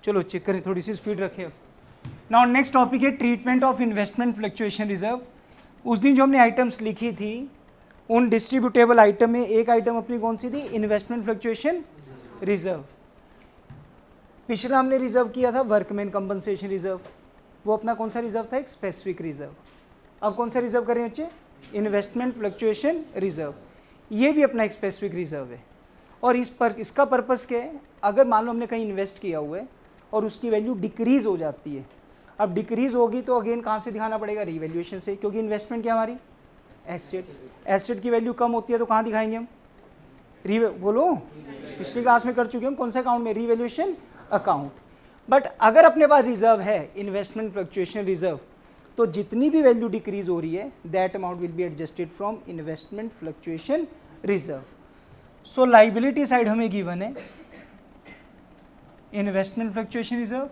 चलो चेक करें, थोड़ी सी स्पीड रखें। नाउ नेक्स्ट टॉपिक है treatment of investment fluctuation reserve. उस दिन जो हमने आइटम्स लिखी थी उन डिस्ट्रीब्यूटेबल आइटम में एक आइटम अपनी कौन सी थी, इन्वेस्टमेंट फ्लक्चुएशन रिजर्व। पिछला हमने रिजर्व किया था वर्कमैन कंपनसेशन रिजर्व, वो अपना कौन सा रिजर्व था, एक स्पेसिफिक रिजर्व। अब कौन सा रिजर्व करें बच्चे, इन्वेस्टमेंट फ्लक्चुएशन रिजर्व। ये भी अपना एक स्पेसिफिक रिजर्व है और इसका पर्पस क्या है, अगर मान लो हमने कहीं इन्वेस्ट किया हुआ है और उसकी वैल्यू डिक्रीज हो जाती है, अब डिक्रीज होगी तो अगेन कहाँ से दिखाना पड़ेगा, रीवैल्यूएशन से, क्योंकि इन्वेस्टमेंट क्या हमारी एसेट, एसेट की वैल्यू कम होती है तो कहाँ दिखाएंगे हम, बोलो पिछली क्लास में कर चुके हम, कौन से अकाउंट में, रीवैल्यूएशन अकाउंट। बट अगर अपने पास रिजर्व है इन्वेस्टमेंट फ्लक्चुएशन रिजर्व, तो जितनी भी वैल्यू डिक्रीज हो रही है that amount will be adjusted from investment fluctuation reserve. So liability side हमें गिवन है इन्वेस्टमेंट फ्लक्चुएशन रिजर्व,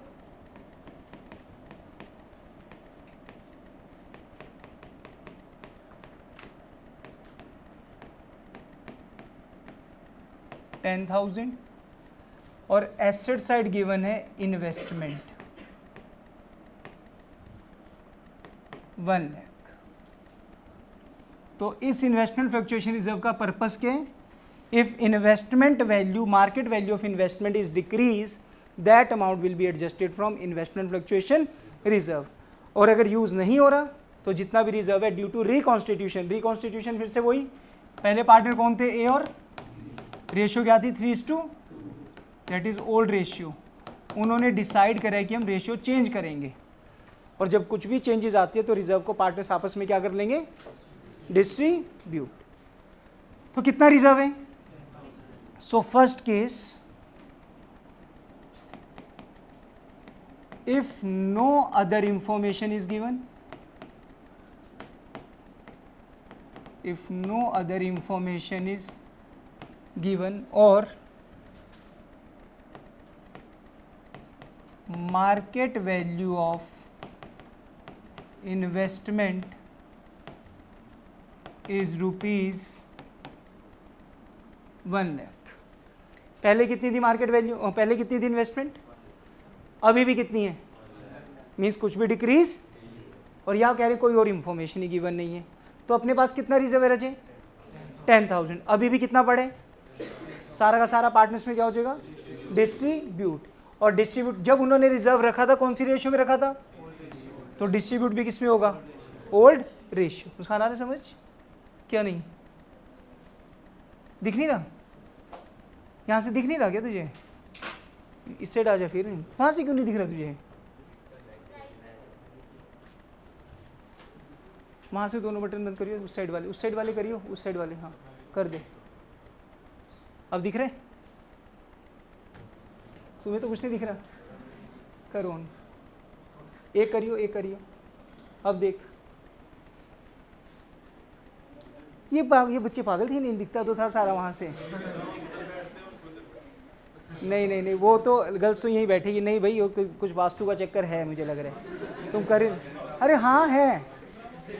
$10,000 और एसेट साइड गिवन है इन्वेस्टमेंट 1 लाख। तो इस इन्वेस्टमेंट फ्लक्चुएशन रिजर्व का पर्पस क्या है, if investment value, market value of investment is decrease that amount will be adjusted from investment fluctuation reserve. और अगर यूज नहीं हो रहा तो जितना भी रिजर्व है ड्यू टू रिकॉन्स्टिट्यूशन, रिकॉन्स्टिट्यूशन फिर से वही, पहले पार्टनर कौन थे, ए, और रेशियो क्या थी 3:2, दैट इज ओल्ड रेशियो। उन्होंने डिसाइड करा है कि हम रेशियो चेंज करेंगे और जब कुछ भी चेंजेस आती है तो रिजर्व को पार्टनर्स आपस में क्या कर लेंगे, डिस्ट्रीब्यूट। तो कितना रिजर्व है, so first case if no other information is given, if no other information is given or market value of investment is rupees 1 lakh। पहले कितनी थी मार्केट वैल्यू, पहले कितनी थी इन्वेस्टमेंट, अभी भी कितनी है, मीन्स कुछ भी डिक्रीज, और यहाँ कह रहे कोई और इंफॉर्मेशन ही गिवन नहीं है, तो अपने पास कितना रिजर्व है रजे, 10,000। अभी भी कितना पड़े, सारा का सारा पार्टनर्स में क्या हो जाएगा, डिस्ट्रीब्यूट। और डिस्ट्रीब्यूट जब उन्होंने रिजर्व रखा था कौन सी रेशियो में रखा था, तो डिस्ट्रीब्यूट भी किस में होगा, ओल्ड रेशियो। उसका आ रहा है समझ, क्या नहीं दिख नहीं रहा, यहाँ से दिख नहीं रहा क्या तुझे, इस साइड आ जा, फिर वहाँ से क्यों नहीं दिख रहा तुझे, वहाँ से दोनों बटन बंद करियो, उस साइड वाले करियो, उस साइड वाले, हाँ कर दे। अब दिख रहे, तुम्हें तो कुछ नहीं दिख रहा, करो ऑन, एक करियो, अब देख। ये बच्चे पागल थे, नहीं दिखता तो था सारा वहाँ से। नहीं, वो तो गर्ल्स तो यहीं बैठेगी, नहीं भाई कुछ वास्तु का चक्कर है मुझे लग रहा है, तुम कर, अरे हाँ है,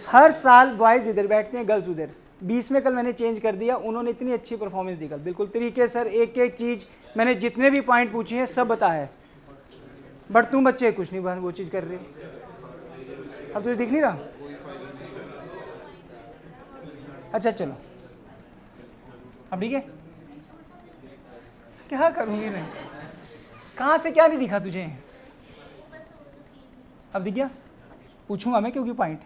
हर साल बॉयज़ इधर बैठते हैं गर्ल्स उधर। 20 में कल मैंने चेंज कर दिया, उन्होंने इतनी अच्छी परफॉर्मेंस दी कल, बिल्कुल तरीके सर, एक एक चीज़ मैंने जितने भी पॉइंट पूछे हैं सब बताया है, बट तुम बच्चे कुछ नहीं वो चीज़ कर रहे हो। अब तुझे दिख नहीं रहा, अच्छा चलो अब ठीक है, क्या करूँगी मैं, कहाँ से क्या नहीं दिखा तुझे, अब दिख गया, पूछूंगा मैं क्योंकि पॉइंट,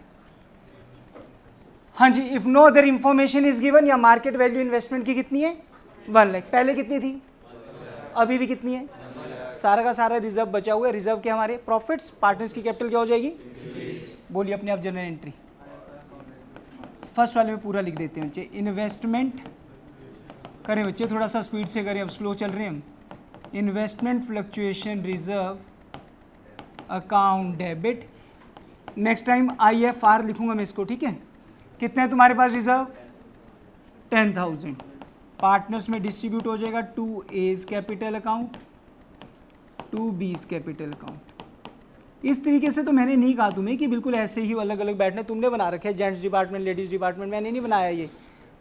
हाँ जी। If no other information is given, या मार्केट वैल्यू इन्वेस्टमेंट की कितनी है 1 लाख, पहले कितनी थी, अभी भी कितनी है, सारा का सारा रिजर्व बचा हुआ है। रिजर्व के हमारे प्रॉफिट्स, पार्टनर्स की कैपिटल क्या हो जाएगी, बोलिए अपने आप जनरल एंट्री। फर्स्ट वाले में पूरा लिख देते हैं बच्चे, इन्वेस्टमेंट करें बच्चे, थोड़ा सा स्पीड से करें, अब स्लो चल रहे हैं हम। Investment fluctuation reserve account debit, next time IFR लिखूंगा मैं इसको, ठीक है। कितने हैं तुम्हारे पास रिजर्व, 10,000, पार्टनर्स में डिस्ट्रीब्यूट हो जाएगा 2A's capital account, 2B's capital account. इस तरीके से तो मैंने नहीं कहा तुम्हें कि बिल्कुल ऐसे ही अलग अलग बैठने, तुमने बना रखे हैं जेंट्स डिपार्टमेंट लेडीज़ डिपार्टमेंट, मैंने नहीं बनाया ये,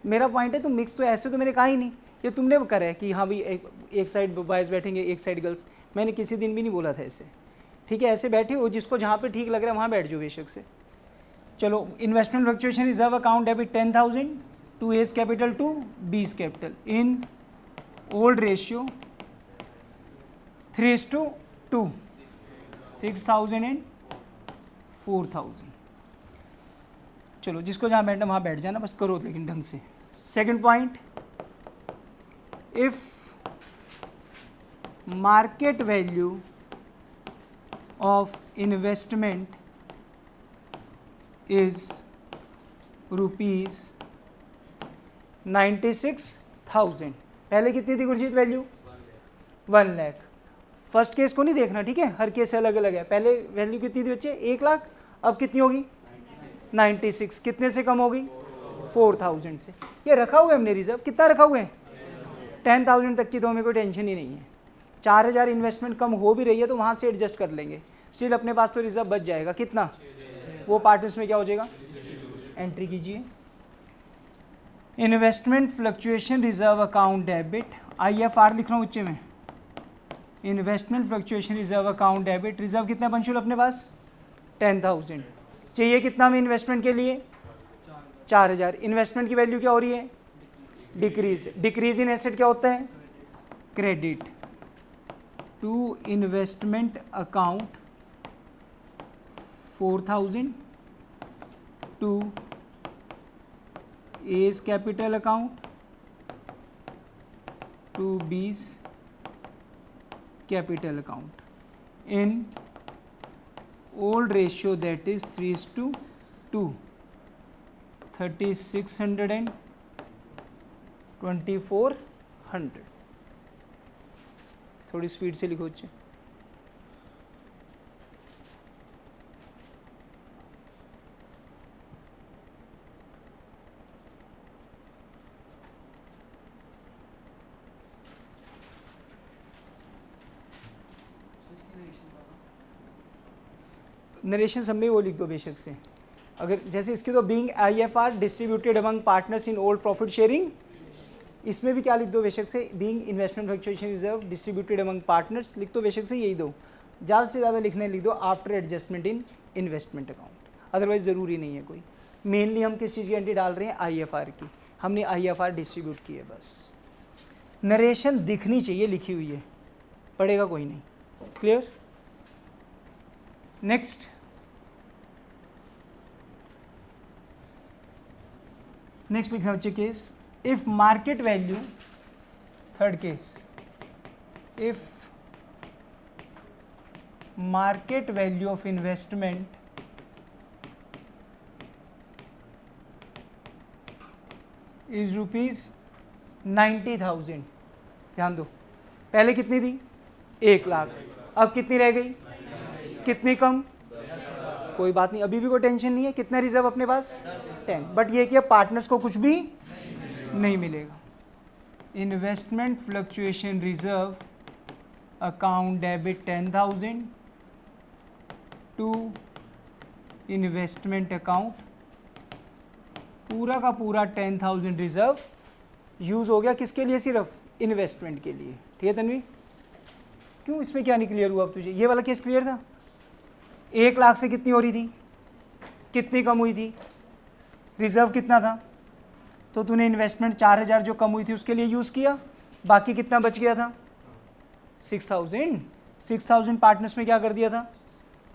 मेरा पॉइंट है तुम मिक्स, तो ऐसे तो मैंने कहा ही नहीं, ये तुमने करा है कि हाँ भाई एक साइड बॉयज़ बैठेंगे एक साइड गर्ल्स, मैंने किसी दिन भी नहीं बोला था ऐसे, ठीक है। ऐसे बैठे हो, जिसको जहाँ पे ठीक लग रहा है वहाँ बैठ जाओ बेशक से। चलो, investment fluctuation reserve account debit 10,000 to A's capital to B's capital in old ratio 3:2, 6,000 and 4,000। चलो, जिसको जहाँ बैठना वहाँ बैठ जाना, बस करो लेकिन ढंग से। Second point, if market value of investment is ₹96,000। पहले कितनी थी Gurjeet value? 1 lakh. First case को नहीं देखना, ठीक है, हर केस अलग अलग है। पहले वैल्यू कितनी थी बच्चे? 1 लाख। अब कितनी होगी? 96। कितने से कम होगी? 4,000 से। ये रखा हुआ है हमने रिजर्व, कितना रखा हुआ है? 10,000 तक की, तो हमें कोई टेंशन ही नहीं है। 4,000 इन्वेस्टमेंट कम हो भी रही है तो वहाँ से एडजस्ट कर लेंगे, स्टिल अपने पास तो रिजर्व बच जाएगा। कितना? वो पार्टनर्स में क्या हो जाएगा? एंट्री कीजिए। Investment fluctuation reserve account debit, IFR लिख रहा हूँ बच्चे में। Investment fluctuation reserve account debit, reserve कितना पंचुल अपने पास? 10,000। चाहिए कितना में इन्वेस्टमेंट के लिए? 4,000। इन्वेस्टमेंट की वैल्यू क्या हो रही है? डिक्रीज। डिक्रीज इन एसेट क्या होता है? Credit to investment account 4,000 to A's capital account to B's capital account in old ratio, that is 3:2, 3,600 and 2,400। थोड़ी स्पीड से लिखो बच्चे। नरेशन सब में वो लिख दो बेशक से। अगर जैसे इसकी तो being IFR distributed among partners in old profit sharing, इसमें भी क्या लिख दो बेशक से? Being investment fluctuation reserve distributed among partners लिख दो बेशक से, यही दो। ज़्यादा से ज़्यादा लिखने लिख दो after adjustment in investment account, otherwise ज़रूरी नहीं है कोई। मेनली हम किस चीज़ की एंट्री डाल रहे हैं? IFR की। हमने IFR डिस्ट्रीब्यूट की है बस। नरेशन दिखनी चाहिए लिखी हुई है, पढ़ेगा कोई नहीं। क्लियर? नेक्स्ट, नेक्स्ट लिखना बच्चे case, if market value, third case, if market value of investment is ₹90,000। ध्यान दो, पहले कितनी थी? 1 लाख। अब कितनी रह गई? कितनी कम? कोई बात नहीं, अभी भी कोई टेंशन नहीं है। कितना रिजर्व अपने पास? 10। बट ये कि अब पार्टनर्स को कुछ भी नहीं मिलेगा। Investment fluctuation reserve account debit 10,000 to investment account, पूरा का पूरा 10,000 रिजर्व यूज हो गया किसके लिए? सिर्फ इन्वेस्टमेंट के लिए। ठीक है तन्वी? क्यों, इसमें क्या नहीं क्लियर हुआ अब तुझे? ये वाला केस क्लियर था? 1 लाख से कितनी हो रही थी? कितनी कम हुई थी? रिजर्व कितना था? तो तूने इन्वेस्टमेंट 4,000 जो कम हुई थी उसके लिए यूज़ किया, बाकी कितना बच गया था? 6,000। 6,000 पार्टनर्स में क्या कर दिया था?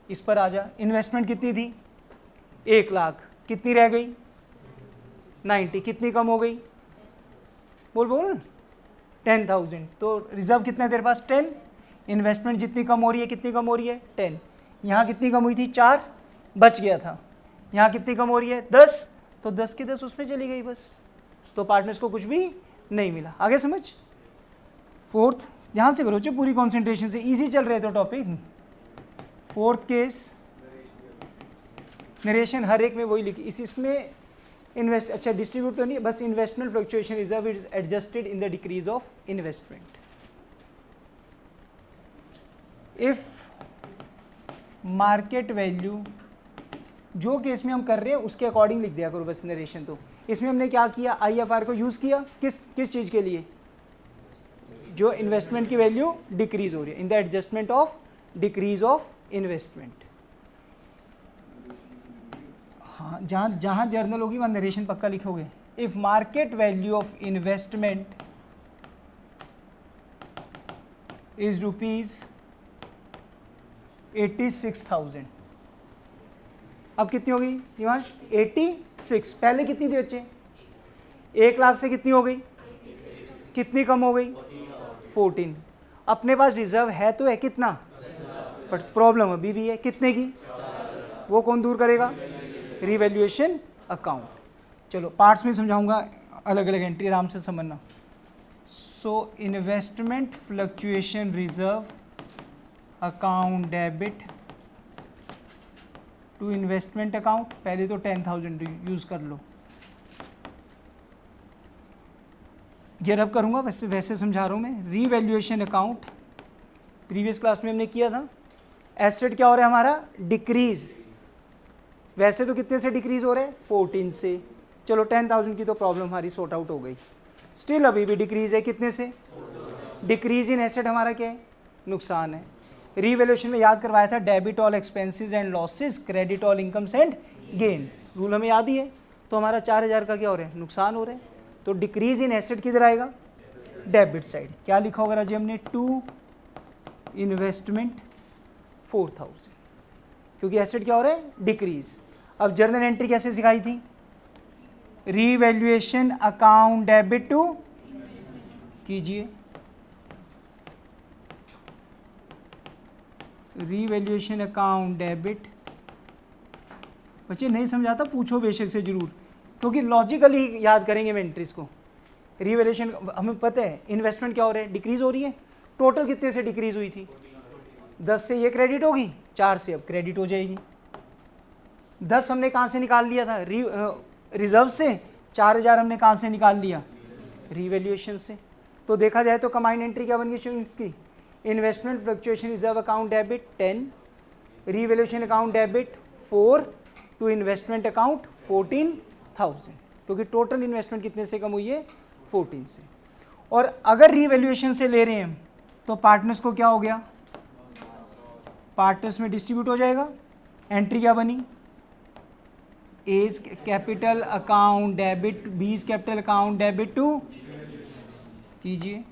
इस पर आ जा। इन्वेस्टमेंट कितनी थी? 1 लाख। कितनी रह गई? 90। कितनी कम हो गई? बोल बोल। 10,000। तो रिजर्व कितना है तेरे पास? 10। इन्वेस्टमेंट जितनी कम हो रही है, कितनी कम हो रही है? 10। यहाँ कितनी कम हुई थी? 4 बच गया था। यहाँ कितनी कम हो रही है? 10। तो 10 की 10 उसमें चली गई बस। तो पार्टनर्स को कुछ भी नहीं मिला। आगे समझ? फोर्थ, ध्यान से करो पूरी कंसंट्रेशन से, इजी चल रहे थे टॉपिक। फोर्थ केस, नरेशन हर एक में वही लिखी। इसमें इन्वेस्ट, अच्छा डिस्ट्रीब्यूट तो नहीं, बस investment fluctuation reserve is adjusted in the decrease of investment. If market value, जो केस में हम कर रहे हैं उसके अकॉर्डिंग लिख दिया करो बस नरेशन। तो इसमें हमने क्या किया? IFR को यूज़ किया किस चीज़ के लिए? जो इन्वेस्टमेंट की वैल्यू डिक्रीज हो रही है, in the adjustment of decrease of investment. हाँ, जहाँ जहाँ जर्नल होगी वहाँ नरेशन पक्का लिखोगे। If market value of investment is ₹86,000, अब कितनी होगी दिमाश? 86। पहले कितनी थी बच्चे? 1 लाख से कितनी हो गई? कितनी कम हो गई? 14। अपने पास रिजर्व है तो है कितना, बट प्रॉब्लम अभी भी है कितने की, वो कौन दूर करेगा? Revaluation account. चलो पार्ट्स में समझाऊंगा, अलग अलग एंट्री आराम से समझना। So investment fluctuation reserve account debit to investment account. पहले तो 10,000 यूज कर लो, ये रब करूंगा, वैसे समझा रहा हूं मैं। रीवैल्यूएशन अकाउंट प्रीवियस क्लास में हमने किया था। एसेट क्या हो रहा है हमारा? डिक्रीज। वैसे तो कितने से डिक्रीज हो रहे हैं? 14 से। चलो 10,000 की तो प्रॉब्लम हमारी सॉर्ट आउट हो गई। स्टिल अभी भी डिक्रीज है, कितने से? डिक्रीज इन एसेट हमारा क्या है? नुकसान है। रीवैल्यूएशन में याद करवाया था, debit all expenses and losses, credit all incomes and gain. Rule हमें याद ही है। तो हमारा 4,000 का क्या हो रहा है? नुकसान हो रहा है। तो डिक्रीज इन एसेट किधर आएगा? Debit side. क्या लिखा होगा राजी हमने? टू इन्वेस्टमेंट 4,000, क्योंकि एसेट क्या हो रहा है? डिक्रीज। अब जर्नल एंट्री कैसे सिखाई थी? रीवैल्यूएशन अकाउंट डेबिट टू कीजिए, रीवैल्यूएशन अकाउंट डेबिट। बच्चे नहीं समझाता पूछो बेशक से जरूर, क्योंकि लॉजिकली याद करेंगे हम एंट्रीज को। रीवैल्यूएशन हमें पता है इन्वेस्टमेंट क्या हो रहा है? डिक्रीज हो रही है। टोटल कितने से डिक्रीज हुई थी? 10 से ये क्रेडिट होगी, 4 से अब क्रेडिट हो जाएगी। 10 हमने कहाँ से निकाल लिया था? रिजर्व से। 4,000 हमने कहाँ से निकाल लिया? रीवैल्यूएशन से। तो देखा जाए तो कंबाइंड एंट्री क्या बन गई इसकी? Investment fluctuation reserve account debit 10, revaluation account debit 4 to investment account 14,000, क्योंकि टोटल इन्वेस्टमेंट कितने से कम हुई है? 14 से। और अगर रीवैल्यूएशन से ले रहे हैं हम, तो पार्टनर्स को क्या हो गया? पार्टनर्स में डिस्ट्रीब्यूट हो जाएगा। एंट्री क्या बनी? A's capital account debit, B's capital account debit to कीजिए,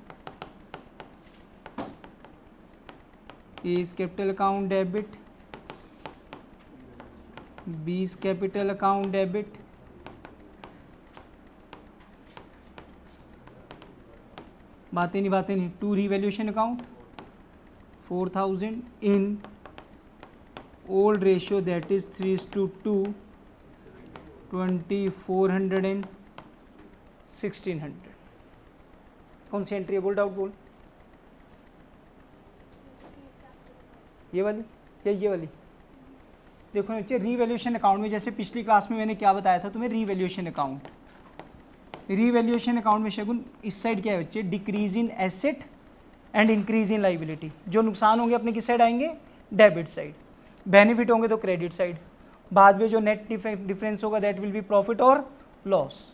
A's capital account debit, B's capital account debit, बातें नहीं, to revaluation account 4,000 in old ratio that is 3:2, 2,400 and 1,600। कौन सी एंट्री है? बोल डाउट बोल। ये वाली या ये वाली? देखो बच्चे, रीवैल्यूएशन अकाउंट में जैसे पिछली क्लास में मैंने क्या बताया था तुम्हें? Revaluation account. रीवैल्यूएशन अकाउंट में शगुन इस साइड क्या है बच्चे? Decrease in asset and increase in liability. जो नुकसान होंगे अपने किस साइड आएंगे? Debit side. बेनिफिट होंगे तो क्रेडिट साइड। बाद में जो नेट डिफरेंस होगा दैट विल बी प्रॉफिट और loss.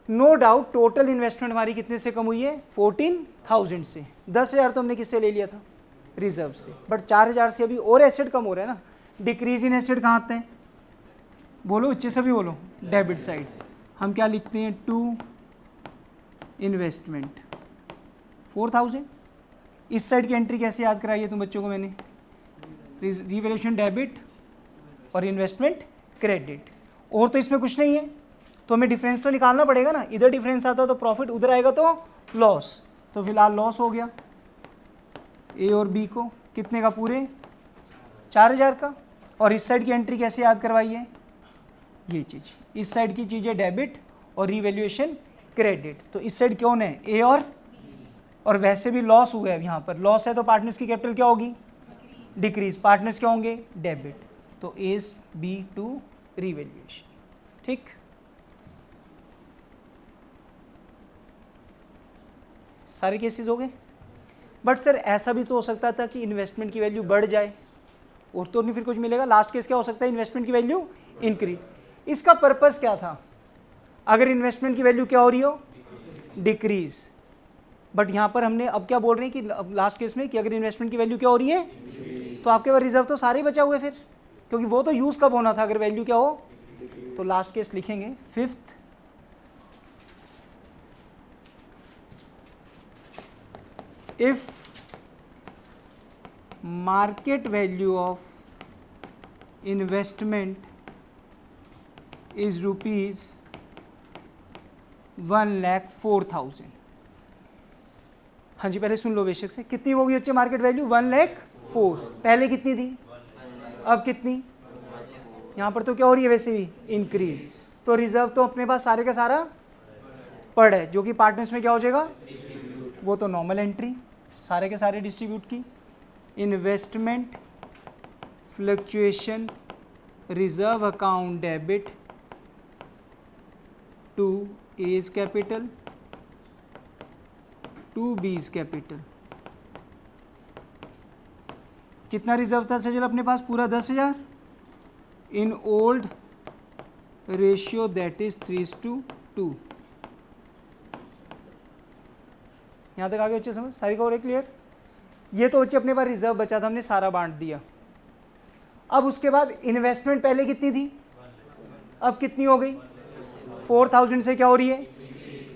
No doubt total investment हमारी कितने से कम हुई है? 14,000 से। 10,000 तो हमने किससे ले लिया था? रिजर्व से। बट 4,000 से अभी और एसेट कम हो रहा है ना। डिक्रीज इन एसेट कहाँ आता है? बोलो अच्छे से भी बोलो। Debit side. हम क्या लिखते हैं? To investment 4,000। इस साइड की एंट्री कैसे याद कराई है तुम बच्चों को मैंने? रीवैल्यूएशन डेबिट और इन्वेस्टमेंट क्रेडिट। और तो इसमें कुछ नहीं है, तो हमें डिफरेंस तो निकालना पड़ेगा ना। इधर डिफरेंस आता तो प्रॉफिट, उधर आएगा तो लॉस। तो फिलहाल लॉस हो गया ए और बी को। कितने का? पूरे 4,000 का। और इस साइड की एंट्री कैसे याद करवाई है? ये चीज़, इस साइड की चीज़ है डेबिट और रीवैल्यूएशन क्रेडिट। तो इस साइड कौन है? ए और वैसे भी लॉस हुआ है यहाँ पर। लॉस है तो पार्टनर्स की कैपिटल क्या होगी? डिक्रीज। पार्टनर्स क्या होंगे? डेबिट। तो एज बी टू रीवैल्यूएशन। ठीक, सारे केसेस हो गए। बट सर ऐसा भी तो हो सकता था कि इन्वेस्टमेंट की वैल्यू बढ़ जाए और तो नहीं फिर कुछ मिलेगा। लास्ट केस क्या हो सकता है? इन्वेस्टमेंट की वैल्यू इंक्रीज। इसका पर्पस क्या था? अगर इन्वेस्टमेंट की वैल्यू क्या हो रही हो? डिक्रीज। बट यहाँ पर हमने अब क्या बोल रहे हैं कि लास्ट केस में कि अगर इन्वेस्टमेंट की वैल्यू क्या हो रही है तो आपके पास रिजर्व तो सारे बचा हुए फिर, क्योंकि वो तो यूज़ कब होना था अगर वैल्यू क्या हो। तो लास्ट केस लिखेंगे fifth, if market value of investment is ₹1,04,000। हाँ जी, पहले सुन लो बेशक से, कितनी होगी बच्चे मार्केट वैल्यू? 1,04,000। पहले कितनी थी, अब कितनी? यहाँ पर तो क्या हो रही है वैसे भी इंक्रीज, तो रिजर्व तो अपने पास सारे का सारा पड़ा है, जो कि पार्टनर्स में क्या हो जाएगा, वो तो नॉर्मल एंट्री सारे के सारे डिस्ट्रीब्यूट की। Investment fluctuation reserve account debit to A's capital to B's capital. कितना रिजर्व था सजल अपने पास? पूरा 10,000 in old ratio that is 3:2। यहाँ तक आगे बच्चे समझ सारी का और क्लियर? ये तो बच्चे अपने पास रिजर्व बचा था, हमने सारा बांट दिया। अब उसके बाद इन्वेस्टमेंट पहले कितनी थी, अब कितनी हो गई? 4,000 से क्या हो रही है?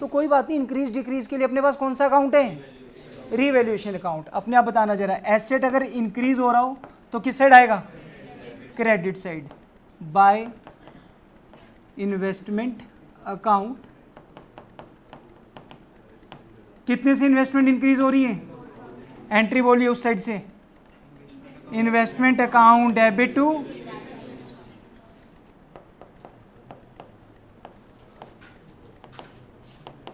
तो कोई बात नहीं, इंक्रीज डिक्रीज के लिए अपने पास कौन सा अकाउंट है? Revaluation account. अपने आप बताना जरा, एसेट अगर इंक्रीज हो रहा हो तो किस साइड आएगा? Credit side, by investment account. कितने से इन्वेस्टमेंट इंक्रीज हो रही है? एंट्री बोलिए उस साइड से, इन्वेस्टमेंट अकाउंट डेबिट टू।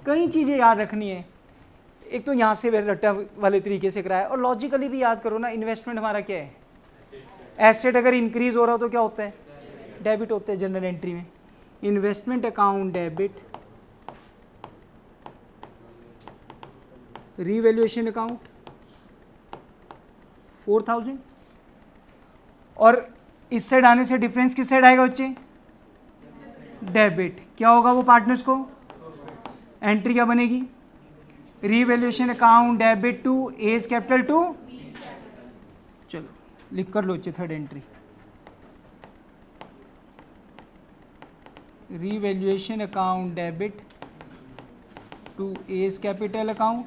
कई चीजें याद रखनी है, एक तो यहां से रट्टा वाले तरीके से कराया, और लॉजिकली भी याद करो ना, इन्वेस्टमेंट हमारा क्या है? एसेट अगर इंक्रीज हो रहा हो तो क्या होता है? डेबिट होता है जनरल एंट्री में। Investment account debit revaluation account 4,000, और इस साइड आने से डिफरेंस किस साइड आएगा बच्चे? डेबिट। क्या होगा वो पार्टनर्स को? एंट्री क्या बनेगी? Revaluation account debit to A's capital to. चलो लिख कर लो बच्चे, third entry revaluation account debit to A's capital account.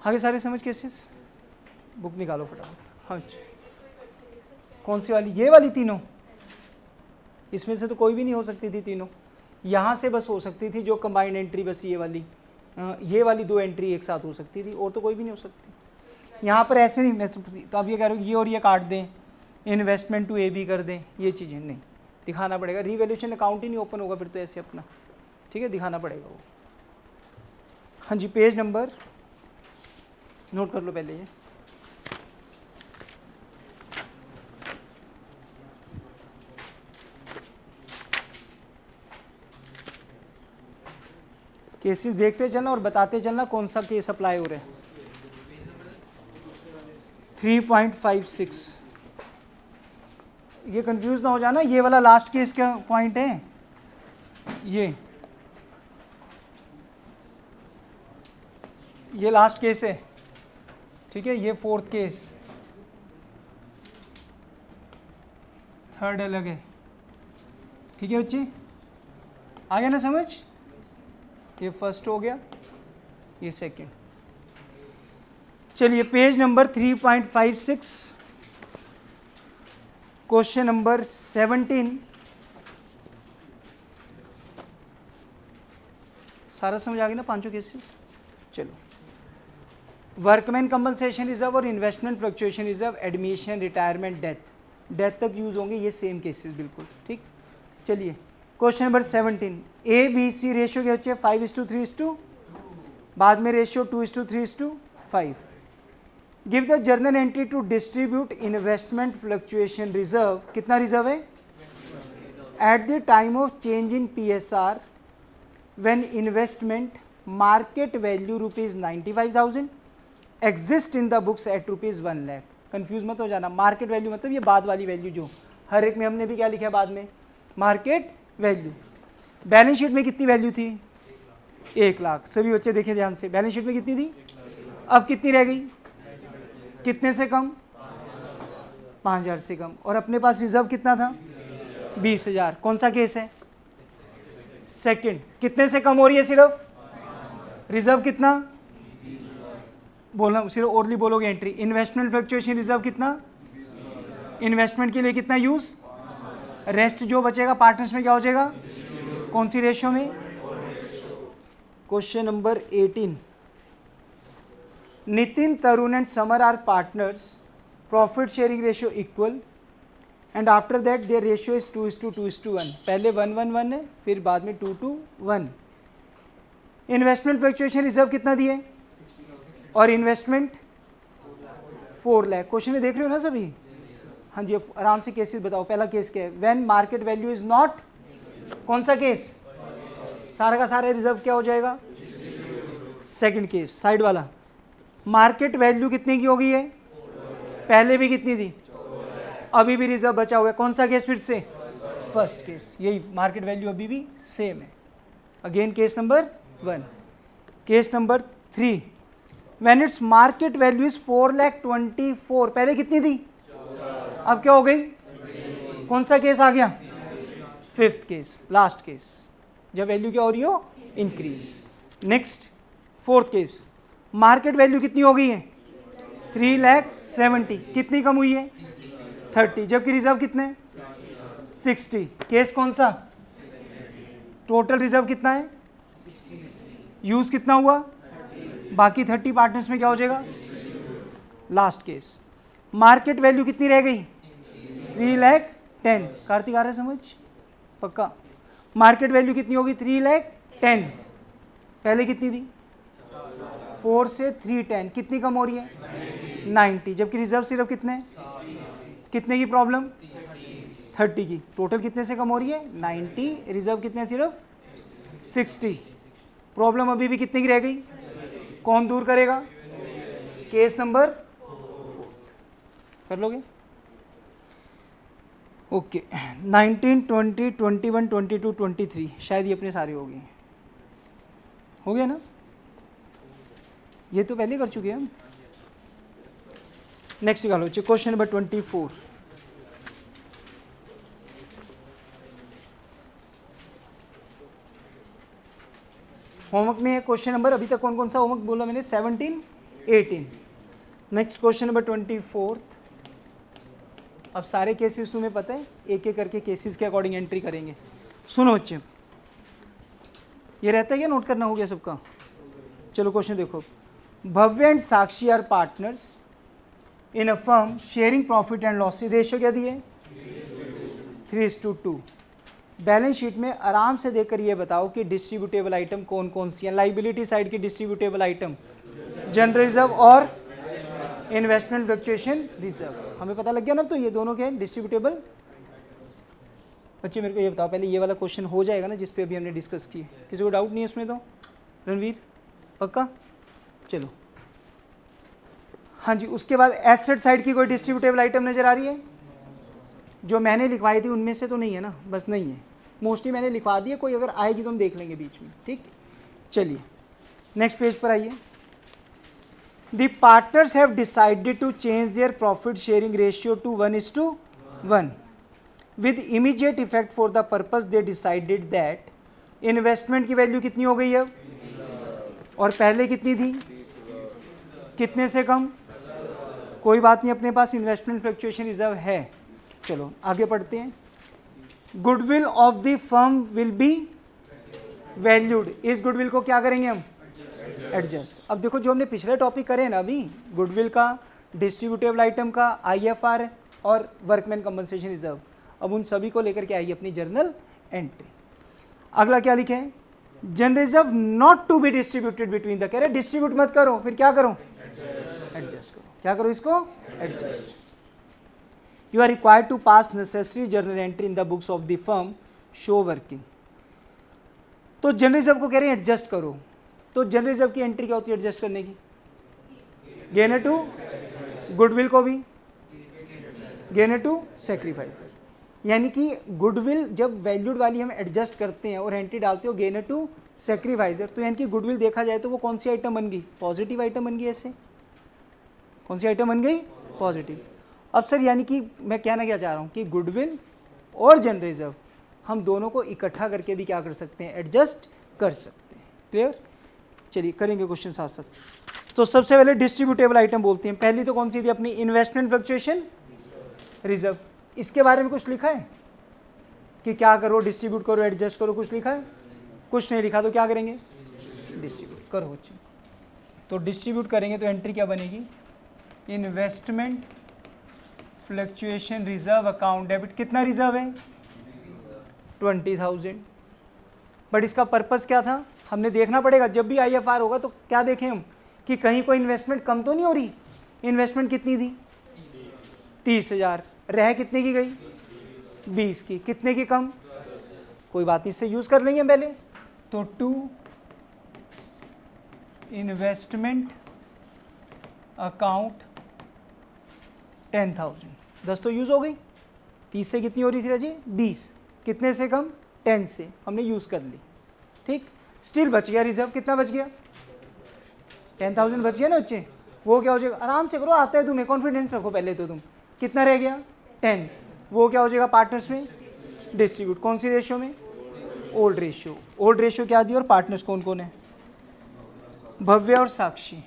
आगे सारे समझ केसेस? बुक निकालो फटाफट। हाँ जी, कौन सी वाली? ये वाली तीनों? इसमें से तो कोई भी नहीं हो सकती थी तीनों, यहाँ से बस हो सकती थी जो कंबाइंड एंट्री, बस ये वाली 2 एंट्री एक साथ हो सकती थी, और तो कोई भी नहीं हो सकती। यहाँ पर ऐसे नहीं, मैं तो आप ये कह रहे हो ये और ये काट दें, इन्वेस्टमेंट टू ए बी कर दें, ये चीज़ें नहीं, दिखाना पड़ेगा। रीवैल्यूएशन अकाउंट ही नहीं ओपन होगा फिर तो ऐसे अपना, ठीक है, दिखाना पड़ेगा वो। हाँ जी, पेज नंबर नोट कर लो पहले ये। केसेस देखते चलना और बताते चलना कौन सा केस अप्लाई हो रहा है। 3.56। ये कंफ्यूज ना हो जाना, ये वाला लास्ट केस का पॉइंट है, ये लास्ट केस है, ठीक है, ये फोर्थ केस, थर्ड अलग है, ठीक है बच्चे, आ गया ना समझ? ये फर्स्ट हो गया, ये सेकंड। चलिए पेज नंबर 3.56, क्वेश्चन नंबर 17। सारा समझ आ गया ना पांचों केसेस? चलो, वर्कमैन कंपनसेशन रिजर्व और investment fluctuation reserve, admission, retirement, death तक यूज होंगे ये सेम केसेस बिल्कुल, ठीक। चलिए question number 17, A B C ratio क्या बच्चे? 5:3:2, बाद में ratio 2:3:5। Give the journal entry to distribute investment fluctuation reserve. कितना रिजर्व है? At the time of change in PSR when investment market value ₹95,000 exist in the books at ₹1,00,000। Confuse मत हो जाना, market value मतलब ये बाद वाली वैल्यू जो हर एक में हमने भी क्या लिखा है बाद में, मार्केट वैल्यू। बैलेंस शीट में कितनी वैल्यू थी? 1,00,000। सभी बच्चे देखें ध्यान से, बैलेंस शीट में कितनी थी, अब कितनी रह गई, कितने से कम, 5,000 से कम। और अपने पास रिजर्व कितना था, 20,000। कौन सा केस है, सेकंड। कितने से कम हो रही है सिर्फ, रिजर्व कितना, बोलना सिर्फ ओरली बोलोगे एंट्री। इन्वेस्टमेंट फ्लक्चुएशन रिजर्व कितना, इन्वेस्टमेंट के लिए कितना यूज, रेस्ट जो बचेगा पार्टनर्स में क्या हो जाएगा, कौन सी रेशियो में। Question number 18, Nitin, Tarun and Samar are partners, profit sharing ratio equal and after that their ratio is 2:2:1। पहले 1:1:1 है, फिर बाद में 2:1। इन्वेस्टमेंट फ्लक्चुएशन रिजर्व कितना दिए, और इन्वेस्टमेंट 4,00,000। क्वेश्चन में देख रहे हो ना सभी, हाँ जी। अब आराम से केसेस बताओ। पहला केस क्या है, when market value is not, कौन सा केस, सारा का सारा रिजर्व क्या हो जाएगा, सेकंड केस। साइड वाला, मार्केट वैल्यू कितने की हो गई है, पहले भी कितनी थी, अभी भी रिजर्व बचा हुआ है, कौन सा केस फिर से, फर्स्ट केस। यही मार्केट वैल्यू अभी भी सेम है। Again case number 1। Case number 3, when its market value is 4,24,000, पहले कितनी थी, अब क्या हो गई, कौन सा केस आ गया, फिफ्थ केस, लास्ट केस, जब वैल्यू क्या हो रही हो, increase. Next fourth case, market value कितनी हो गई है, 3,70,000, कितनी कम हुई है, 30, जबकि रिजर्व कितने, 60। केस कौन सा, टोटल रिजर्व कितना है, यूज कितना हुआ, बाकी 30 पार्टनर्स में क्या हो जाएगा। लास्ट केस, मार्केट वैल्यू कितनी रह गई, 3,10,000। कार्तिक आ रहा है समझ, पक्का। मार्केट वैल्यू कितनी होगी, 3,10,000, पहले कितनी थी, 4 से 310, कितनी कम हो रही है, 90, जबकि रिजर्व सिर्फ कितने, कितने की प्रॉब्लम, 30 की। टोटल कितने से कम हो रही है, 90, रिजर्व कितने, सिर्फ 60। प्रॉब्लम अभी भी कितने की रह गई, कौन दूर करेगा, केस नंबर 4 कर लोगे। ओके 19, 20, 21, 22, 23, शायद ये अपने सारे हो गए ना, ये तो पहले कर चुके हैं हम। नेक्स्ट निकालो बच्चे, क्वेश्चन नंबर 24। होमवर्क में क्वेश्चन नंबर, अभी तक कौन कौन सा होमवर्क बोला मैंने, 17, 18। Next question number 24। अब सारे केसेस तुम्हें पता है, एक एक करके केसेस के अकॉर्डिंग एंट्री करेंगे। सुनो बच्चे, ये रहता है क्या, नोट करना हो गया सबका। चलो क्वेश्चन देखो, Bhavya and Sakshi are partners in a firm sharing profit and loss, ratio क्या दिए, 3:2। बैलेंस शीट में आराम से देखकर ये बताओ कि डिस्ट्रीब्यूटेबल आइटम कौन कौन सी हैं। लाइबिलिटी साइड की डिस्ट्रीब्यूटेबल आइटम, जनरल रिजर्व और इन्वेस्टमेंट फ्लक्चुएशन रिजर्व, हमें पता लग गया ना। तो ये दोनों के डिस्ट्रीब्यूटेबल। बच्चे मेरे को ये बताओ, पहले ये वाला क्वेश्चन हो जाएगा ना जिस पे अभी हमने डिस्कस किए, किसी को डाउट नहीं है उसमें तो, रणवीर पक्का। चलो हाँ जी, उसके बाद एसेट साइड की कोई डिस्ट्रीब्यूटेबल आइटम नजर आ रही है, जो मैंने लिखवाई थी उनमें से तो नहीं है ना, बस नहीं है, मोस्टली मैंने लिखवा दी है, कोई अगर आएगी तो हम देख लेंगे बीच में, ठीक। चलिए नेक्स्ट पेज पर आइए। The partners have decided to change their profit sharing ratio to 1:1 with immediate effect for the purpose they decided that investment की वैल्यू कितनी हो गई है, और पहले कितनी थी, कितने से कम, कोई बात नहीं, अपने पास इन्वेस्टमेंट फ्लक्चुएशन रिजर्व है। चलो आगे पढ़ते हैं। Goodwill of the firm will be valued, इस गुडविल को क्या करेंगे हम, एडजस्ट। अब देखो जो हमने पिछले टॉपिक करे ना अभी, गुडविल का, डिस्ट्रीब्यूटेबल आइटम का, IFR और वर्कमैन कंपनसेशन रिजर्व, अब उन सभी को लेकर के आइए अपनी जर्नल एंट्री। अगला क्या लिखे हैं, general reserve not to be distributed between the, कह रहे डिस्ट्रीब्यूट मत करो, फिर क्या करो, एडजस्ट करो। क्या करो इसको, adjust. You are required to pass necessary journal entry in the books of the firm show working. तो जनरल रिजर्व को कह रहे हैं एडजस्ट करो, तो जनरल रिजर्व की एंट्री क्या होती है एडजस्ट करने की? गेनर टू गुडविल को भी गेनर टू सेक्रीफाइसर, यानी कि गुडविल जब वैल्यूड वाली हम एडजस्ट करते हैं और एंट्री डालते हो गेनर टू सेक्रीफाइसर, तो यानी कि गुडविल देखा जाए तो वो कौन सी आइटम बन गई? पॉजिटिव आइटम बन गई। ऐसे कौन सी आइटम बन गई? पॉजिटिव। अब सर यानी कि मैं कहना क्या चाह रहा हूँ कि गुडविल और जनरल रिजर्व हम दोनों को इकट्ठा करके भी क्या कर सकते हैं? एडजस्ट कर सकते हैं। क्लियर? चलिए करेंगे क्वेश्चन साथ साथ। तो सबसे पहले डिस्ट्रीब्यूटेबल आइटम बोलते हैं। पहली तो कौन सी थी अपनी? Investment fluctuation reserve. इसके बारे में कुछ लिखा है कि क्या करो? डिस्ट्रीब्यूट करो, एडजस्ट करो, कुछ लिखा है? कुछ नहीं लिखा, तो क्या करेंगे? डिस्ट्रीब्यूट करो बच्चे। तो डिस्ट्रीब्यूट करेंगे तो एंट्री क्या बनेगी? Investment fluctuation reserve account debit. कितना रिजर्व है? 20,000। बट इसका पर्पस क्या था? हमने देखना पड़ेगा जब भी IFR होगा तो क्या देखें हम कि कहीं कोई इन्वेस्टमेंट कम तो नहीं हो रही। इन्वेस्टमेंट कितनी थी? 30,000। रह कितने की गई? 20 की। कितने की कम? कोई बात नहीं, इससे यूज कर लेंगे पहले। तो टू इन्वेस्टमेंट अकाउंट 10,000। 10 तो यूज हो गई। 30 से कितनी हो रही थी राजी? 20। कितने से कम? 10 से। हमने यूज कर ली। ठीक, स्टिल बच गया रिजर्व। कितना बच गया? 10,000 बच गया ना बच्चे। वो क्या हो जाएगा? आराम से करो, आता है तुम्हें, कॉन्फिडेंस रखो पहले तो तुम। कितना रह गया? 10। वो क्या हो जाएगा? पार्टनर्स में डिस्ट्रीब्यूट। कौन सी रेशियो में? Old ratio. ओल्ड रेशियो क्या दी? और पार्टनर्स कौन कौन है? भव्य और Sakshi.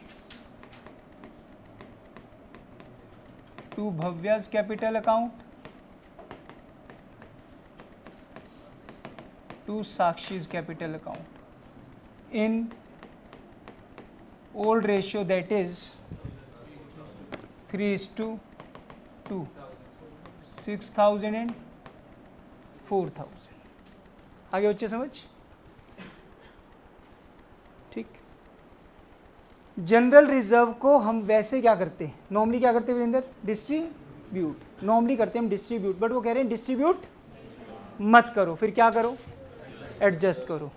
To Bhavya's capital account to Sakshi's capital account in old ratio, that is 3:2, 6,000 and 4,000। आगे बच्चे समझ? ठीक। जनरल रिजर्व को हम वैसे क्या करते हैं? नॉर्मली क्या करते हैं वीरेंद्र? डिस्ट्रीब्यूट। नॉर्मली करते हैं हम डिस्ट्रीब्यूट, बट वो कह रहे हैं डिस्ट्रीब्यूट मत करो, फिर क्या करो? एडजस्ट करो।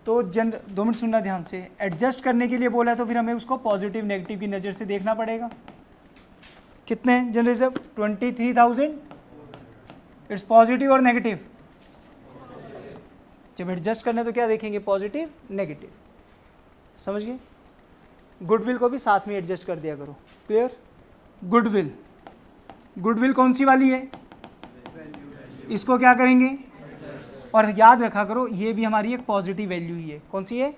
तो 2 मिनट सुनना ध्यान से। एडजस्ट करने के लिए बोला है तो फिर हमें उसको पॉजिटिव नेगेटिव की नज़र से देखना पड़ेगा। कितने जनरल रिजर्व? 23,000। इट्स पॉजिटिव और नेगेटिव? जब एडजस्ट करना है तो क्या देखेंगे? Positive negative. समझ गए? गुडविल को भी साथ में एडजस्ट कर दिया करो। क्लियर? गुडविल, गुडविल कौन सी वाली है? इसको क्या करेंगे? और याद रखा करो ये भी हमारी एक पॉजिटिव वैल्यू ही है। कौन सी है?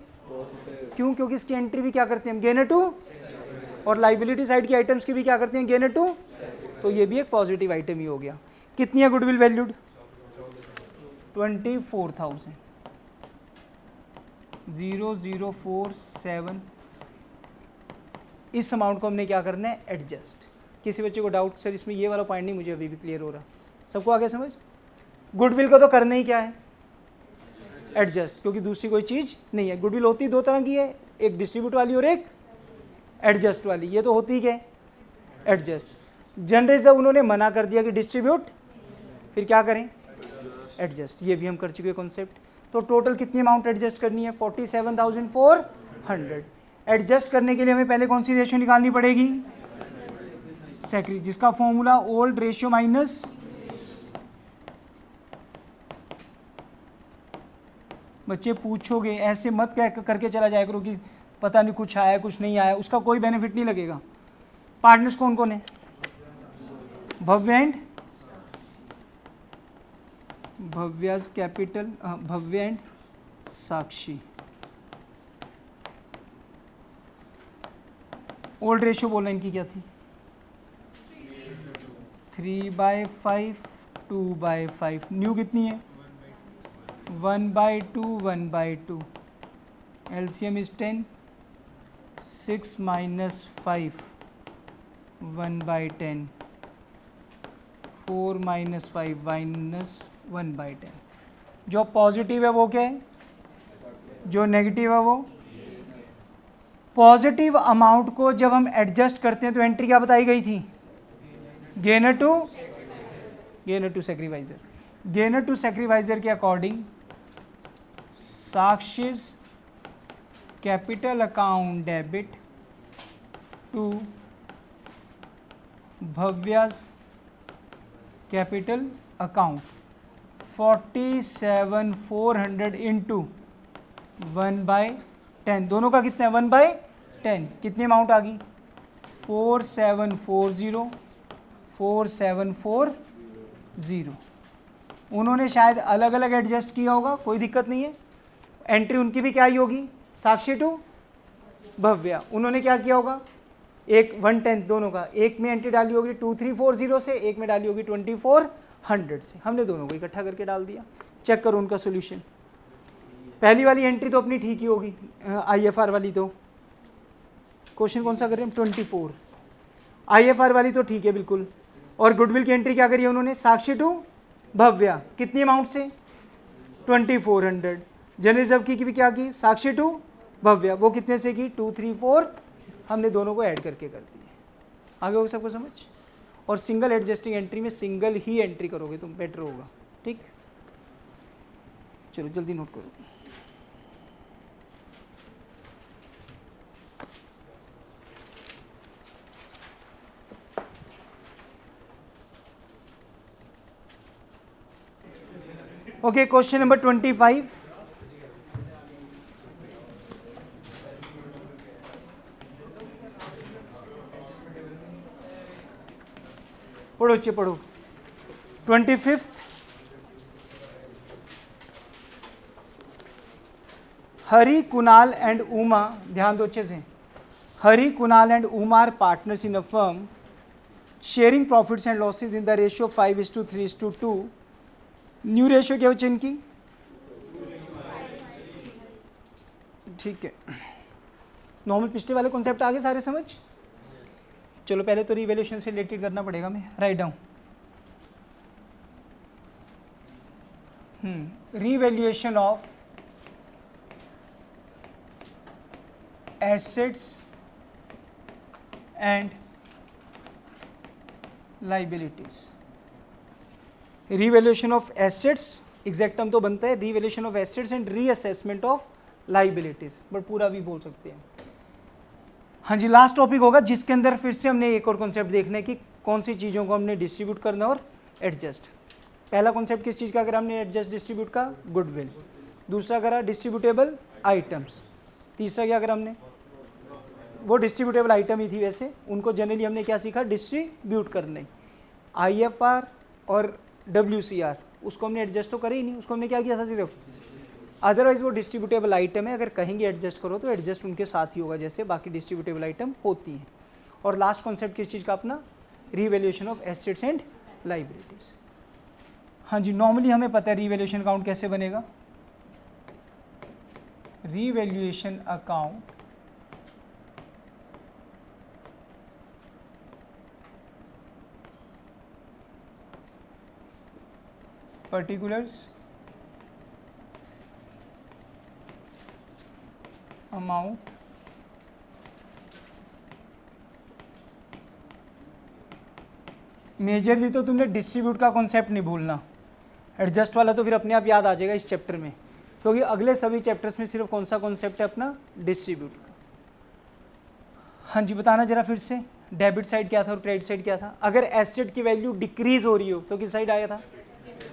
क्यों? क्योंकि इसकी एंट्री भी क्या करते हैं हम? Gainer to. और लाइबिलिटी साइड की आइटम्स की भी क्या करते हैं? Gainer to. तो ये भी एक पॉजिटिव आइटम ही हो गया। कितनी है गुडविल वैल्यूड? 24,000। 0047। इस अमाउंट को हमने क्या करना है? एडजस्ट। किसी बच्चे को डाउट? सर इसमें ये वाला पॉइंट नहीं मुझे अभी भी क्लियर हो रहा। सबको आगे समझ? गुडविल को तो करना ही क्या है? एडजस्ट, क्योंकि दूसरी कोई चीज़ नहीं है। गुडविल होती 2 तरह की है, एक डिस्ट्रीब्यूट वाली और एक एडजस्ट वाली। ये तो होती क्या है? एडजस्ट। जनरल रिजर्व उन्होंने मना कर दिया कि डिस्ट्रीब्यूट, फिर क्या करें? एडजस्ट। ये भी हम कर चुके कॉन्सेप्ट। तो टोटल कितनी अमाउंट एडजस्ट करनी है? 47,400। एडजस्ट करने के लिए हमें पहले कौन सी रेशियो निकालनी पड़ेगी? सेक्री, जिसका फॉर्मूला ओल्ड रेशियो माइनस बच्चे पूछोगे ऐसे मत करके चला जाया करो कि पता नहीं कुछ आया कुछ नहीं आया, उसका कोई बेनिफिट नहीं लगेगा। पार्टनर्स कौन कौन है? Bhavya and Bhavya's capital, Bhavya and Sakshi. Old ratio बोलना इनकी क्या थी? 3/5, 2/5। न्यू कितनी है? 1/2, 1/2। LCM is 10। 6 - 5, 1/10। 4 - 5 -1/10। जो पॉजिटिव है वो क्या है? जो नेगेटिव है वो? पॉजिटिव अमाउंट को जब हम एडजस्ट करते हैं तो एंट्री क्या बताई गई थी? Gainer to sacrificer. Gainer to sacrificer के according Sakshi's capital account debit to Bhavya's capital account 47,400 into 1/10, दोनों का कितना है 1/10, कितनी अमाउंट आ गई 4740 4740। उन्होंने शायद अलग अलग एडजस्ट किया होगा, कोई दिक्कत नहीं है। एंट्री उनकी भी क्या ही होगी, साक्षी टू भव्या। उन्होंने क्या किया होगा, एक 1/10 दोनों का, एक में एंट्री डाली होगी 2340 से, एक में डाली होगी 2400 से। हमने दोनों को इकट्ठा करके डाल दिया। चेक करो उनका सोल्यूशन। पहली वाली एंट्री तो अपनी ठीक ही होगी, IFR वाली तो, क्वेश्चन कौन सा कर रहे हैं 24, IFR वाली तो ठीक है बिल्कुल। और गुडविल की एंट्री क्या करी है उन्होंने, साक्षी टू भव्या, कितनी अमाउंट से 2400। जनरल रिजर्व की भी क्या की, साक्षी टू भव्या, वो कितने से की 234। हमने दोनों को ऐड करके कर दिए। आगे होगा सबको समझ। और सिंगल एडजस्टिंग एंट्री में सिंगल ही एंट्री करोगे तुम, बेटर होगा। ठीक, चलो जल्दी नोट करो। Okay, question number 25। पढ़ो अच्छे पढ़ो। 25, हरी, कुणाल एंड उमा, ध्यान दो अच्छे से। Hari, Kunal and Uma are partners in a firm sharing profits and losses in the ratio 5:3:2। New ratio क्या बच्चे इनकी, ठीक है। नॉर्मल पिछले वाले कॉन्सेप्ट आगे सारे समझ। चलो पहले तो रिवैल्यूएशन से रिलेटेड करना पड़ेगा, मैं write down. Revaluation of assets and liabilities. Revaluation of assets, exact term तो बनता है revaluation of assets and reassessment of liabilities, but पूरा भी बोल सकते हैं। हाँ जी, लास्ट टॉपिक होगा जिसके अंदर फिर से हमने एक और कॉन्सेप्ट देखना है कि कौन सी चीज़ों को हमने डिस्ट्रीब्यूट करना और एडजस्ट। पहला कॉन्सेप्ट किस चीज़ का करा हमने, एडजस्ट डिस्ट्रीब्यूट का, गुडविल। दूसरा करा डिस्ट्रीब्यूटेबल आइटम्स। तीसरा क्या करा हमने, वो डिस्ट्रीब्यूटेबल आइटम ही थी वैसे, उनको जनरली हमने क्या सीखा, डिस्ट्रीब्यूट करने। IFR और WCR, उसको हमने एडजस्ट तो करा ही नहीं, उसको हमने क्या किया था सिर्फ, अदरवाइज वो डिस्ट्रीब्यूटेबल आइटम है, अगर कहेंगे एडजस्ट करो तो एडजस्ट उनके साथ ही होगा जैसे बाकी डिस्ट्रीब्यूटेबल आइटम होती हैं। और लास्ट कॉन्सेप्ट किस चीज़ का अपना, revaluation of assets and liabilities. हाँ जी, नॉर्मली हमें पता है रिवैल्यूएशन अकाउंट कैसे बनेगा। Revaluation account particulars amount majorly तो तुमने डिस्ट्रीब्यूट का कॉन्सेप्ट नहीं भूलना, एडजस्ट वाला तो फिर अपने आप याद आ जाएगा इस चैप्टर में, क्योंकि अगले सभी चैप्टर्स में सिर्फ कौन सा कॉन्सेप्ट है अपना, डिस्ट्रीब्यूट का। हाँ जी, बताना जरा फिर से, डेबिट साइड क्या था और क्रेडिट साइड क्या था। अगर एसेट की वैल्यू डिक्रीज हो रही हो तो किस साइड आया था,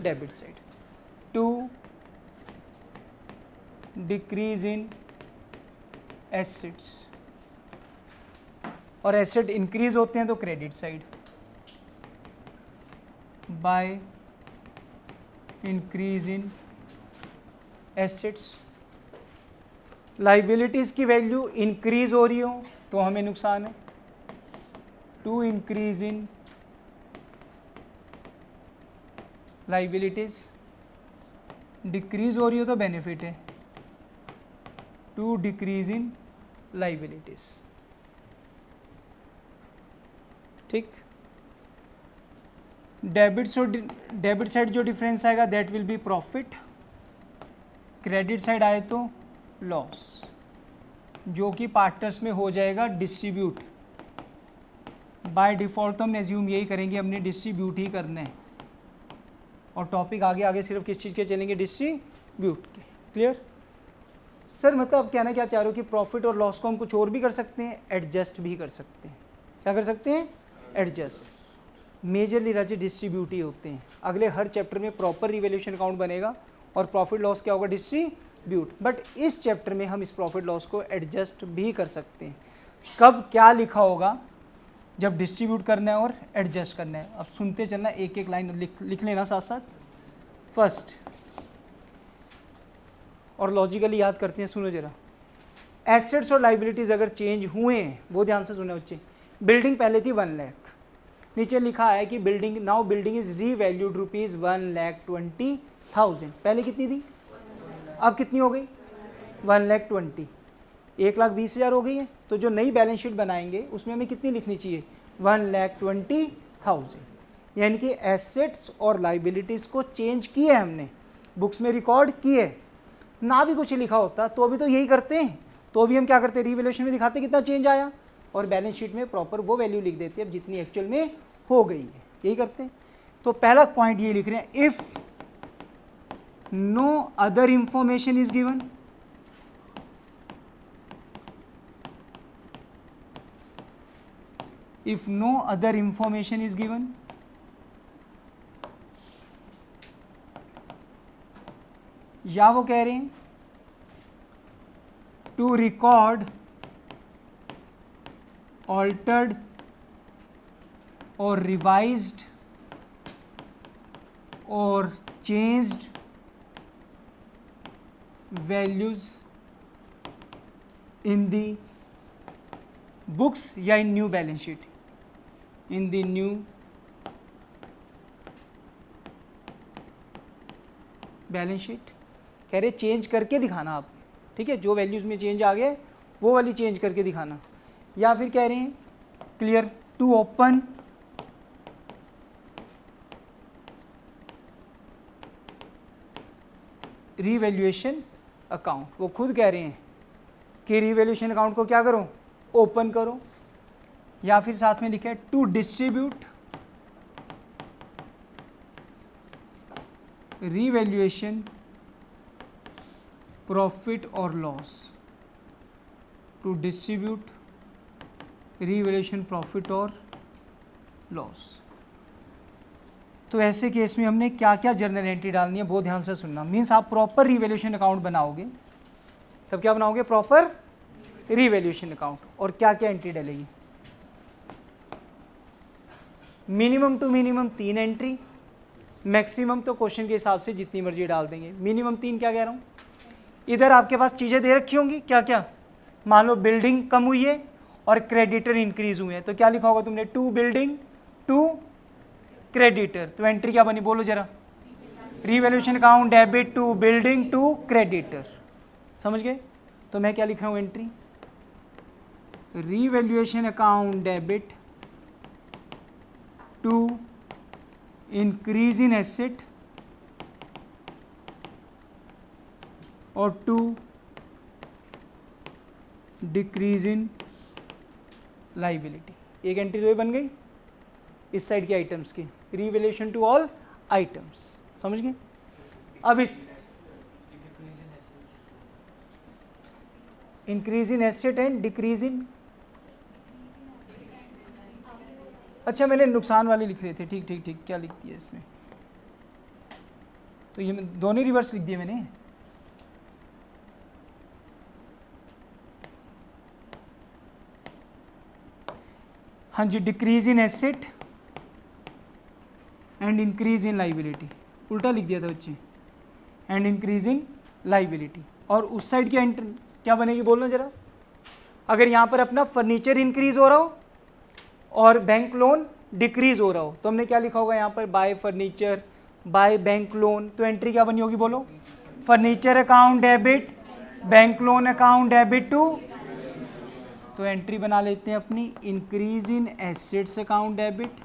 debit side. To decrease in assets, और एसेट इंक्रीज होते हैं तो credit side, by increase in assets. Liabilities की वैल्यू इंक्रीज हो रही हो तो हमें नुकसान है, to increase in liabilities. Decrease हो रही हो तो बेनिफिट है, टू डिक्रीज इन लाइबिलिटीज। ठीक, डेबिट साइड जो डिफरेंस आएगा that will be profit, credit side आए तो लॉस, जो कि पार्टनर्स में हो जाएगा डिस्ट्रीब्यूट। बाय डिफ़ॉल्ट तो हम एज्यूम यही करेंगे, हमने डिस्ट्रीब्यूट ही करना है, और टॉपिक आगे आगे सिर्फ किस चीज़ के चलेंगे, डिस्ट्रीब्यूट के। क्लियर। सर मतलब आप कहना क्या चाह रहे हो कि प्रॉफिट और लॉस को हम कुछ और भी कर सकते हैं, एडजस्ट भी कर सकते हैं। क्या कर सकते हैं? एडजस्ट। मेजरली राज्य डिस्ट्रीब्यूट ही होते हैं। अगले हर चैप्टर में प्रॉपर रिवैल्यूएशन अकाउंट बनेगा और प्रॉफिट लॉस क्या होगा? डिस्ट्रीब्यूट। बट इस चैप्टर में हम इस प्रॉफिट लॉस को एडजस्ट भी कर सकते हैं। कब क्या लिखा होगा? जब डिस्ट्रीब्यूट करना है और एडजस्ट करना है। अब सुनते चलना, एक एक लाइन लिख लेना साथ साथ। फर्स्ट, और लॉजिकली याद करते हैं, सुनो जरा। एसेट्स और लाइबिलिटीज अगर चेंज हुए हैं, वो ध्यान से सुनो बच्चे। बिल्डिंग पहले थी 1 लाख, नीचे लिखा है कि building now building is revalued rupees 1,20,000। पहले कितनी थी? अब कितनी हो गई? 1,20,000। 1,20,000 हो गई है। तो जो नई बैलेंस शीट बनाएंगे उसमें हमें कितनी लिखनी चाहिए? 1,20,000। यानी कि एसेट्स और लाइबिलिटीज को चेंज किए हमने, बुक्स में रिकॉर्ड किए। ना भी कुछ लिखा होता तो अभी तो यही करते हैं। तो अभी हम क्या करते हैं? रिवैल्यूएशन में दिखाते कितना चेंज आया और बैलेंस शीट में प्रॉपर वो वैल्यू लिख देते हैं अब जितनी एक्चुअल में हो गई है। यही करते हैं। तो पहला पॉइंट ये लिख रहे हैं, if no other information is given, if no other information is given, या वो कह रहे हैं टू रिकॉर्ड ऑल्टर्ड और रिवाइज्ड और changed values in the books या in new balance sheet, in the new balance sheet. कह रहे चेंज करके दिखाना आप, ठीक है? जो वैल्यूज में चेंज आ गए वो वाली चेंज करके दिखाना। या फिर कह रहे हैं clear to open revaluation account. वो खुद कह रहे हैं कि रीवैल्यूएशन अकाउंट को क्या करो? ओपन करो। या फिर साथ में लिखा है टू डिस्ट्रीब्यूट रीवैल्यूएशन प्रॉफिट और loss, to distribute revaluation profit और लॉस। तो ऐसे केस में हमने क्या क्या जर्नल एंट्री डालनी है बहुत ध्यान से सुनना। मीन्स आप प्रॉपर रीवैल्यूएशन अकाउंट बनाओगे, तब क्या बनाओगे? Proper revaluation account. और क्या क्या एंट्री डलेगी? Minimum to minimum 3 entry, maximum तो क्वेश्चन के हिसाब से जितनी मर्जी डाल देंगे। मिनिमम 3 क्या कह रहा हूँ? इधर आपके पास चीज़ें दे रखी होंगी, क्या क्या? मान लो बिल्डिंग कम हुई है और क्रेडिटर इंक्रीज हुए हैं, तो क्या लिखा होगा तुमने? To building to creditor. तो एंट्री क्या बनी? बोलो जरा। Revaluation account debit to building to creditor. समझ गए? तो मैं क्या लिख रहा हूँ? Entry revaluation account debit to increase in asset और टू डिक्रीज इन लाइबिलिटी। एक एंट्री तो ये बन गई इस साइड के आइटम्स की, रीवैल्यूएशन टू ऑल आइटम्स। समझ गए? अब इस increase in asset and decrease in, अच्छा मैंने नुकसान वाले लिख रहे थे। ठीक ठीक ठीक, क्या लिख दिया इसमें? तो ये दोनों रिवर्स लिख दिए मैंने। हाँ जी, decrease in asset and increase in liability, उल्टा लिख दिया था बच्चे, एंड इंक्रीज इन लाइबिलिटी। और उस साइड की एंट्री क्या बनेगी? बोलना जरा। अगर यहाँ पर अपना फर्नीचर इंक्रीज हो रहा हो और बैंक लोन डिक्रीज हो रहा हो, तो हमने क्या लिखा होगा यहाँ पर? By furniture by bank loan. तो एंट्री क्या बनी होगी? बोलो। Furniture account debit, bank loan account debit to. तो एंट्री बना लेते हैं अपनी, increase in assets account debit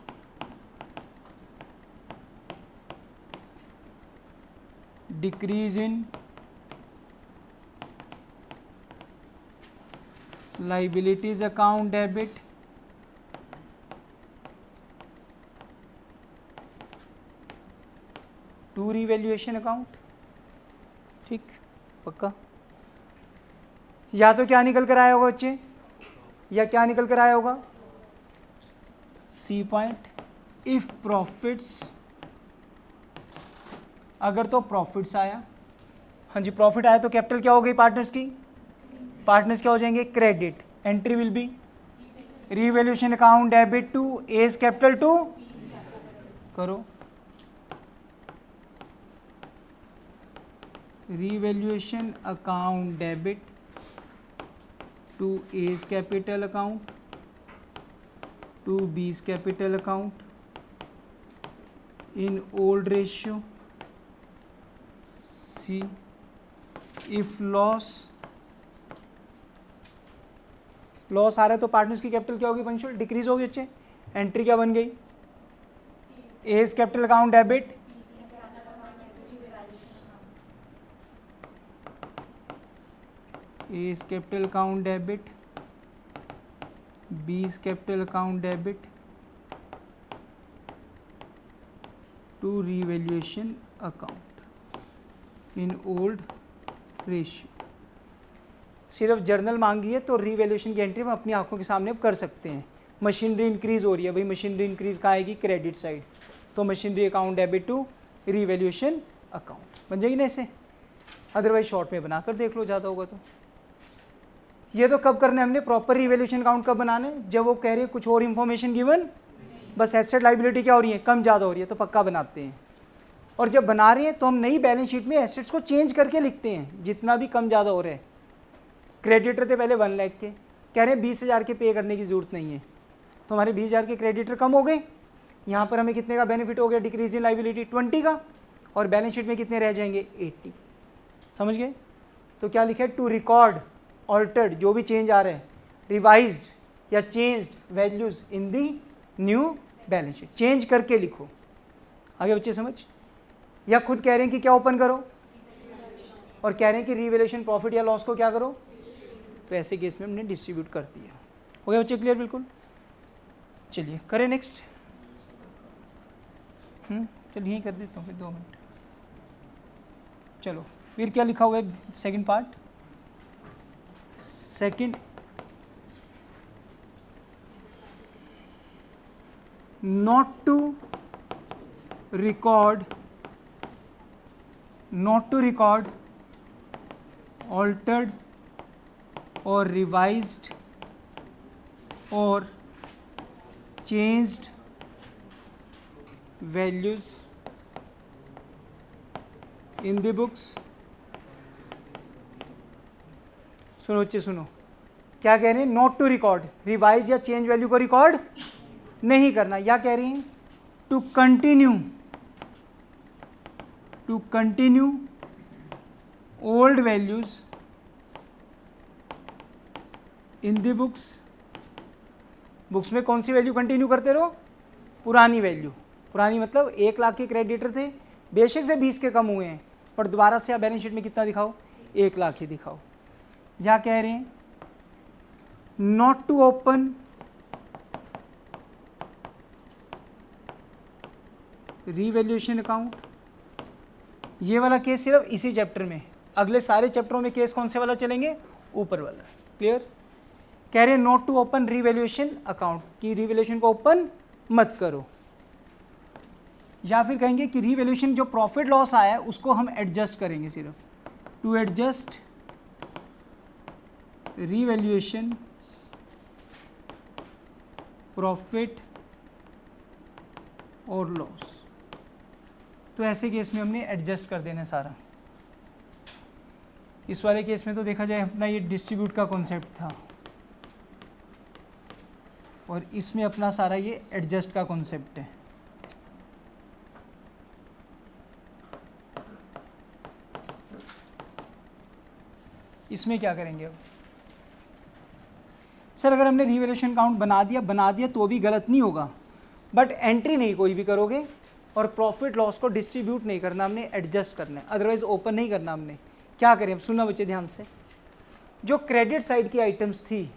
decrease in liabilities account debit to revaluation account. ठीक, पक्का? या तो क्या निकल कर आया होगा बच्चे, या क्या निकल कर आया होगा, सी पॉइंट, इफ प्रॉफिट्स, अगर तो प्रॉफिट्स आया, हाँ जी प्रॉफिट आया तो कैपिटल क्या हो गई पार्टनर्स की, पार्टनर्स क्या हो जाएंगे, credit, entry will be revaluation account debit to A's capital to, करो revaluation account debit to A's capital account to B's capital account in old ratio, C, if loss आ रहा है तो पार्टनर्स की कैपिटल क्या होगी पंचुअल, डिक्रीज होगी बच्चे, एंट्री क्या बन गई, A's capital account debit, A's capital account debit, B's capital account debit to revaluation account in old ratio. सिर्फ जर्नल मांगी है तो रीवैल्यूएशन की एंट्री हम अपनी आंखों के सामने अब कर सकते हैं। मशीनरी इंक्रीज हो रही है भाई, मशीनरी इंक्रीज कहाँ आएगी, क्रेडिट साइड, तो machinery account debit to revaluation account बन जाएगी ना ऐसे, अदरवाइज शॉर्ट में बनाकर देख लो ज़्यादा होगा तो। ये तो कब करना है हमने, प्रॉपर रीवैल्यूएशन अकाउंट कब बनाना है, जब वो कह रही है कुछ और इन्फॉर्मेशन गिवन, बस एसेट लाइबिलिटी क्या हो रही है, कम ज़्यादा हो रही है तो पक्का बनाते हैं। और जब बना रहे हैं तो हम नई बैलेंस शीट में एसेट्स को चेंज करके लिखते हैं जितना भी कम ज़्यादा हो रहा है। क्रेडिटर थे पहले 1 लाख के, कह रहे हैं 20,000 के पे करने की ज़रूरत नहीं है, तो हमारे 20,000 के क्रेडिटर कम हो गए, यहाँ पर हमें कितने का बेनिफिट हो गया, डिक्रीज इन लाइबिलिटी 20 का, और बैलेंस शीट में कितने रह जाएंगे 80। समझ गए, तो क्या लिखा है, टू रिकॉर्ड ऑल्टर्ड, जो भी चेंज आ रहे हैं, रिवाइज्ड या changed values in the new balance sheet, change करके लिखो। आगे बच्चे समझ, या खुद कह रहे हैं कि क्या ओपन करो, और कह रहे हैं कि रीवैल्यूएशन प्रॉफिट या लॉस को क्या करो, तो ऐसे केस में हमने डिस्ट्रीब्यूट कर दिया। हो गया बच्चे क्लियर बिल्कुल। चलिए करें नेक्स्ट, चलिए यहीं कर देता हूँ फिर 2 मिनट। चलो फिर क्या लिखा हुआ है second part, second not to record altered or revised or changed values in the books। सुनो बच्चे सुनो, क्या कह रहे हैं, नॉट टू रिकॉर्ड, रिवाइज या चेंज वैल्यू को रिकॉर्ड नहीं करना, या कह रही हैं to continue old values in the books में कौन सी वैल्यू कंटिन्यू करते रहो, पुरानी वैल्यू, पुरानी मतलब 1 लाख के क्रेडिटर थे, बेशक से 20 के कम हुए हैं, पर दोबारा से आप बैलेंस शीट में कितना दिखाओ, 1 लाख ही दिखाओ। या कह रहे हैं not to open revaluation account, ये वाला केस सिर्फ इसी चैप्टर में, अगले सारे चैप्टरों में केस कौन से वाला चलेंगे, ऊपर वाला। क्लियर, कह रहे हैं not to open revaluation account, कि रीवैल्यूएशन को ओपन मत करो। या फिर कहेंगे कि रीवैल्यूएशन जो प्रॉफिट लॉस आया है उसको हम एडजस्ट करेंगे, सिर्फ टू एडजस्ट रीवैल्यूएशन प्रॉफिट और लॉस, तो ऐसे केस में हमने एडजस्ट कर देना सारा। इस वाले केस में तो देखा जाए अपना ये डिस्ट्रीब्यूट का कॉन्सेप्ट था, और इसमें अपना सारा ये एडजस्ट का कॉन्सेप्ट है। इसमें क्या करेंगे अब, सर अगर हमने रीवैल्यूएशन अकाउंट बना दिया तो भी गलत नहीं होगा, बट एंट्री नहीं कोई भी करोगे, और प्रॉफिट लॉस को डिस्ट्रीब्यूट नहीं करना, हमने एडजस्ट करना है, अदरवाइज ओपन नहीं करना हमने। क्या करें, अब सुनना बच्चे ध्यान से, जो क्रेडिट साइड की आइटम्स थी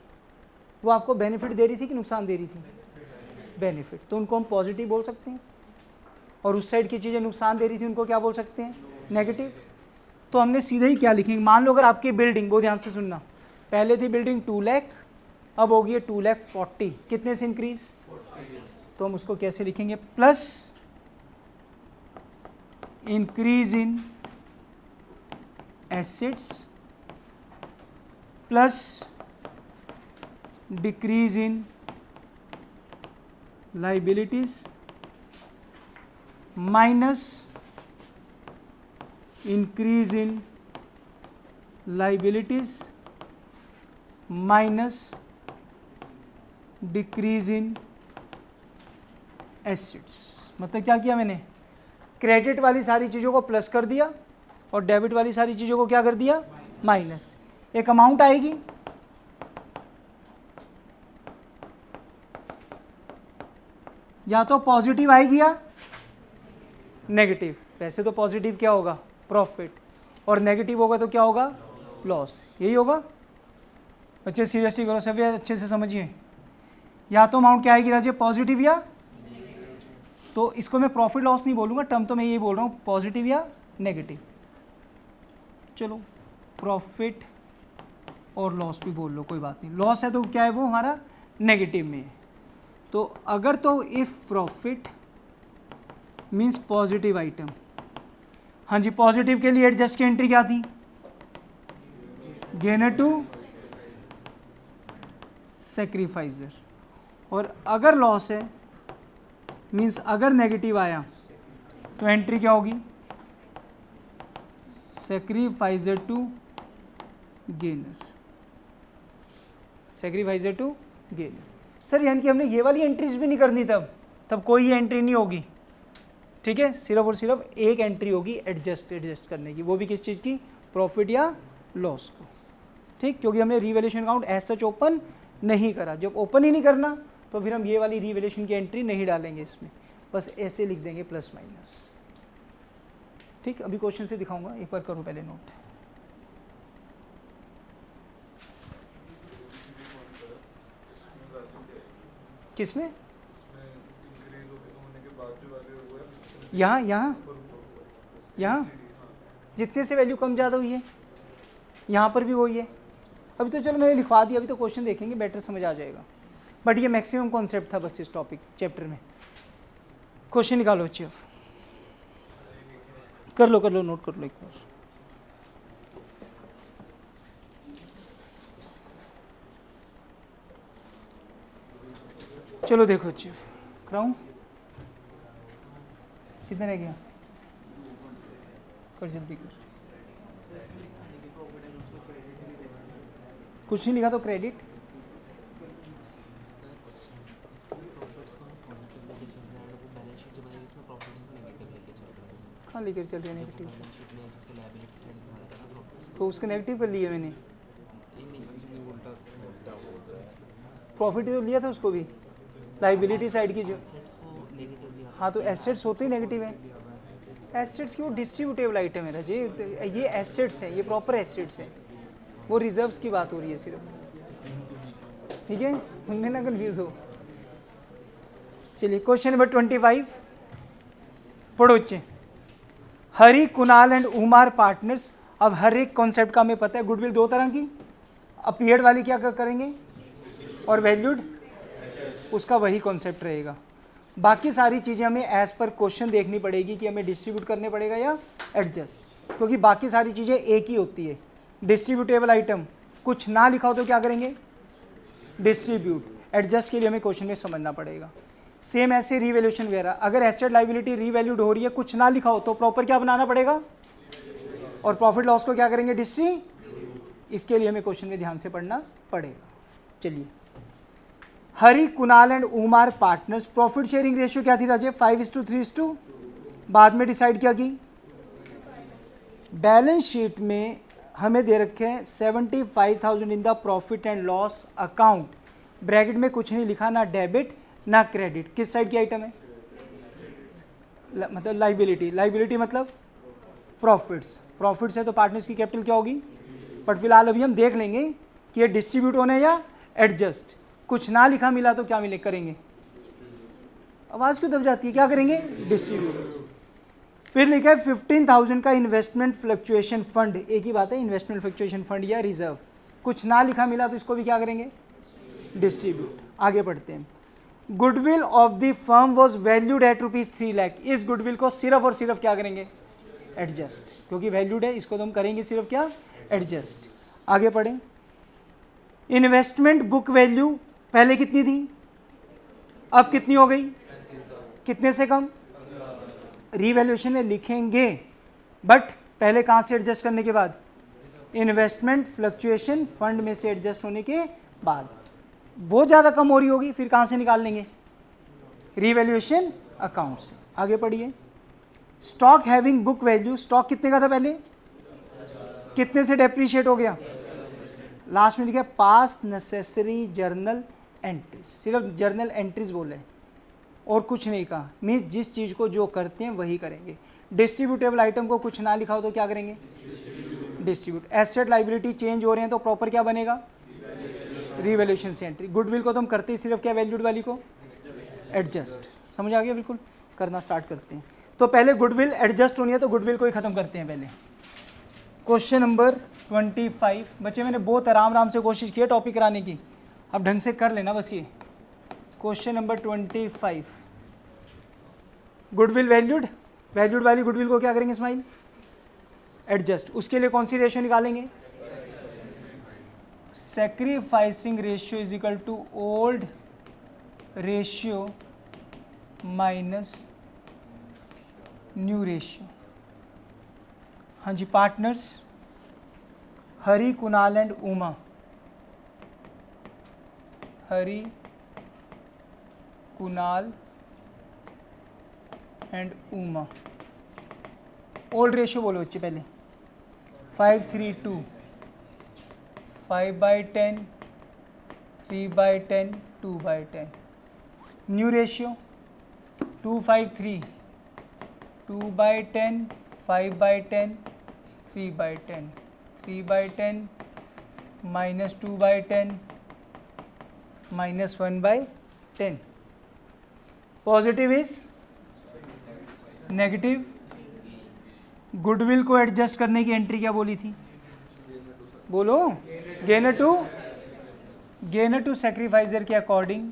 वो आपको बेनिफिट दे रही थी कि नुकसान दे रही थी, बेनिफिट, तो उनको हम पॉजिटिव बोल सकते हैं, और उस साइड की चीज़ें नुकसान दे रही थी उनको क्या बोल सकते हैं, नेगेटिव। तो हमने सीधे ही क्या लिखेंगे, मान लो अगर आपकी बिल्डिंग, बहुत ध्यान से सुनना, पहले थी बिल्डिंग 2 लाख, अब होगी 2,40,000, कितने से इंक्रीज? तो हम उसको कैसे लिखेंगे? Plus increase in assets plus decrease in liabilities minus increase in liabilities minus decrease in assets. मतलब क्या किया मैंने? क्रेडिट वाली सारी चीज़ों को प्लस कर दिया और डेबिट वाली सारी चीज़ों को क्या कर दिया? माइनस। एक अमाउंट आएगी, या तो पॉजिटिव आएगी या नेगेटिव। वैसे तो पॉजिटिव क्या होगा? प्रॉफिट, और नेगेटिव होगा तो क्या होगा? लॉस। यही होगा। बच्चे सीरियसली करो, सभी अच्छे से समझिए। या तो अमाउंट क्या आएगी राजे? पॉजिटिव या, तो इसको मैं प्रॉफिट लॉस नहीं बोलूँगा, टर्म तो मैं यही बोल रहा हूँ, पॉजिटिव या नेगेटिव। चलो प्रॉफिट और लॉस भी बोल लो, कोई बात नहीं। लॉस है तो क्या है वो हमारा? नेगेटिव में है। तो अगर तो if profit means positive item, हाँ जी, पॉजिटिव के लिए एडजस्ट की एंट्री क्या थी? Gainer to sacrificer. और अगर लॉस है मीन्स अगर नेगेटिव आया तो एंट्री क्या होगी? Sacrificer to gainer, sacrificer to gainer. Sir यानी कि हमने ये वाली एंट्रीज भी नहीं करनी, तब कोई एंट्री नहीं होगी, ठीक है? सिर्फ और सिर्फ एक एंट्री होगी एडजस्ट करने की, वो भी किस चीज़ की? प्रॉफिट या लॉस को, ठीक? क्योंकि हमने revaluation account as such open नहीं करा। जब ओपन ही नहीं करना तो फिर हम ये वाली रीवैल्यूएशन की एंट्री नहीं डालेंगे इसमें, बस ऐसे लिख देंगे प्लस माइनस, ठीक? अभी क्वेश्चन से दिखाऊंगा, एक बार करो पहले नोट। किसमें? यहाँ जितने से वैल्यू कम ज़्यादा हुई है, यहाँ पर भी वही है। अभी तो चलो मैंने लिखवा दिया, अभी तो क्वेश्चन देखेंगे, बेटर समझ आ जाएगा। बट ये मैक्सिमम कॉन्सेप्ट था बस इस टॉपिक चैप्टर में। क्वेश्चन निकालो बच्चे, कर लो नोट कर लो एक बार। चलो देखो बच्चे, कराऊं? कितना रह गया? कर जल्दी कर। कुछ नहीं लिखा तो क्रेडिट, कहाँ लेकर चल रहे नेगेटिव? तो उसका नेगेटिव कर लिया मैंने, प्रॉफिट तो लिया था उसको भी, लाइबिलिटी साइड की जो। हाँ तो एसेट्स होते ही नेगेटिव है। एसेट्स की वो डिस्ट्रीब्यूटेबल आइटम है राजे, ये एसेट्स हैं, ये प्रॉपर एसेट्स हैं, वो रिजर्व्स की बात हो रही है सिर्फ, ठीक है? उनमें ना कन्फ्यूज हो। चलिए क्वेश्चन नंबर 25 पढ़ो बच्चे। हरी, कुणाल एंड उमार पार्टनर्स। अब हर एक कॉन्सेप्ट का हमें पता है, गुडविल दो तरह की, अपीयर्ड वाली क्या करेंगे और वैल्यूड, उसका वही कॉन्सेप्ट रहेगा। बाकी सारी चीज़ें हमें एज पर क्वेश्चन देखनी पड़ेगी कि हमें डिस्ट्रीब्यूट करने पड़ेगा या एडजस्ट, क्योंकि बाकी सारी चीज़ें एक ही होती है। डिस्ट्रीब्यूटेबल आइटम कुछ ना लिखा हो तो क्या करेंगे? डिस्ट्रीब्यूट। एडजस्ट के लिए हमें क्वेश्चन में समझना पड़ेगा। सेम ऐसे रीवैल्यूएशन वगैरह, अगर एसेट लाइबिलिटी रीवैल्यूड हो रही है, कुछ ना लिखा हो तो प्रॉपर क्या बनाना पड़ेगा? और प्रॉफिट लॉस को क्या करेंगे? इसके लिए हमें क्वेश्चन में ध्यान से पढ़ना पड़ेगा। चलिए, Hari, Kunal and Uma partners. Profit sharing ratio क्या थी राजे? 5:3:2। बाद में डिसाइड किया कि बैलेंस शीट में हमें दे रखे हैं 75,000 in the profit and loss account. Bracket में कुछ नहीं लिखा, ना डेबिट ना क्रेडिट। किस साइड की आइटम है? मतलब लाइबिलिटी। लाइबिलिटी मतलब प्रॉफिट्स है तो पार्टनर्स की कैपिटल क्या होगी? बट फिलहाल अभी हम देख लेंगे कि ये डिस्ट्रीब्यूट होने या एडजस्ट। कुछ ना लिखा मिला तो क्या मिले करेंगे? आवाज़ क्यों दब जाती है? क्या करेंगे? डिस्ट्रीब्यूट। फिर लिखा है 15,000 का इन्वेस्टमेंट फ्लक्चुएशन फंड। एक ही बात है, इन्वेस्टमेंट फ्लक्चुएशन फंड या रिजर्व। कुछ ना लिखा मिला तो इसको भी क्या करेंगे, डिस्ट्रीब्यूट। आगे पढ़ते हैं। Goodwill of the firm was valued at ₹3 lakh. इस गुडविल को सिर्फ और सिर्फ क्या करेंगे, एडजस्ट, क्योंकि वैल्यूड है, इसको तो हम करेंगे सिर्फ क्या, एडजस्ट। आगे पढ़ें। इन्वेस्टमेंट बुक वैल्यू पहले कितनी थी, अब कितनी हो गई, कितने से कम, रीवैल्यूएशन में लिखेंगे, बट पहले कहाँ से एडजस्ट करने के बाद, इन्वेस्टमेंट फ्लक्चुएशन फंड में से एडजस्ट होने के बाद। बहुत ज़्यादा कम हो रही होगी, फिर कहाँ से निकाल लेंगे, रीवैल्यूएशन अकाउंट से। आगे पढ़िए। Stock having book value, stock कितने का था पहले, कितने से डेप्रीशिएट हो गया, लास्ट में लिखा पास्ट नेसेसरी जर्नल एंट्रीज, सिर्फ जर्नल एंट्रीज बोले और कुछ नहीं कहा, मीन्स जिस चीज़ को जो करते हैं वही करेंगे। डिस्ट्रीब्यूटेबल आइटम को कुछ ना लिखा हो तो क्या करेंगे, डिस्ट्रीब्यूट। एसेट लाइबिलिटी चेंज हो रहे हैं तो प्रॉपर क्या बनेगा, रीवैल्यूएशन से एंट्री। गुडविल को तो हम करते ही सिर्फ क्या, वैल्यूड वाली को एडजस्ट। समझ आ गया, बिल्कुल करना स्टार्ट करते हैं। तो पहले गुडविल एडजस्ट होनी है तो गुडविल को ही खत्म करते हैं पहले। Question number 25। बच्चे मैंने बहुत आराम से कोशिश की है टॉपिक कराने की, अब ढंग से कर लेना बस ये। Question number 25, goodwill valued, valued वाली गुडविल को क्या करेंगे स्माइल, एडजस्ट। उसके लिए कौन सी रेशियो निकालेंगे, sacrificing ratio is equal to old ratio minus new ratio. हाँ जी, partners Hari, Kunal and Uma, Hari, Kunal and Uma. Old ratio बोलो बच्चे पहले, 5:3:2, 5/10, 3/10, 2/10। New ratio 2:5:3, 2/10, 5/10, 3/10, 3/10 minus 2/10 minus 1/10। Positive is negative. Goodwill को एडजस्ट करने की एंट्री क्या बोली थी, बोलो, गेनर टू सैक्रिफाइजर के according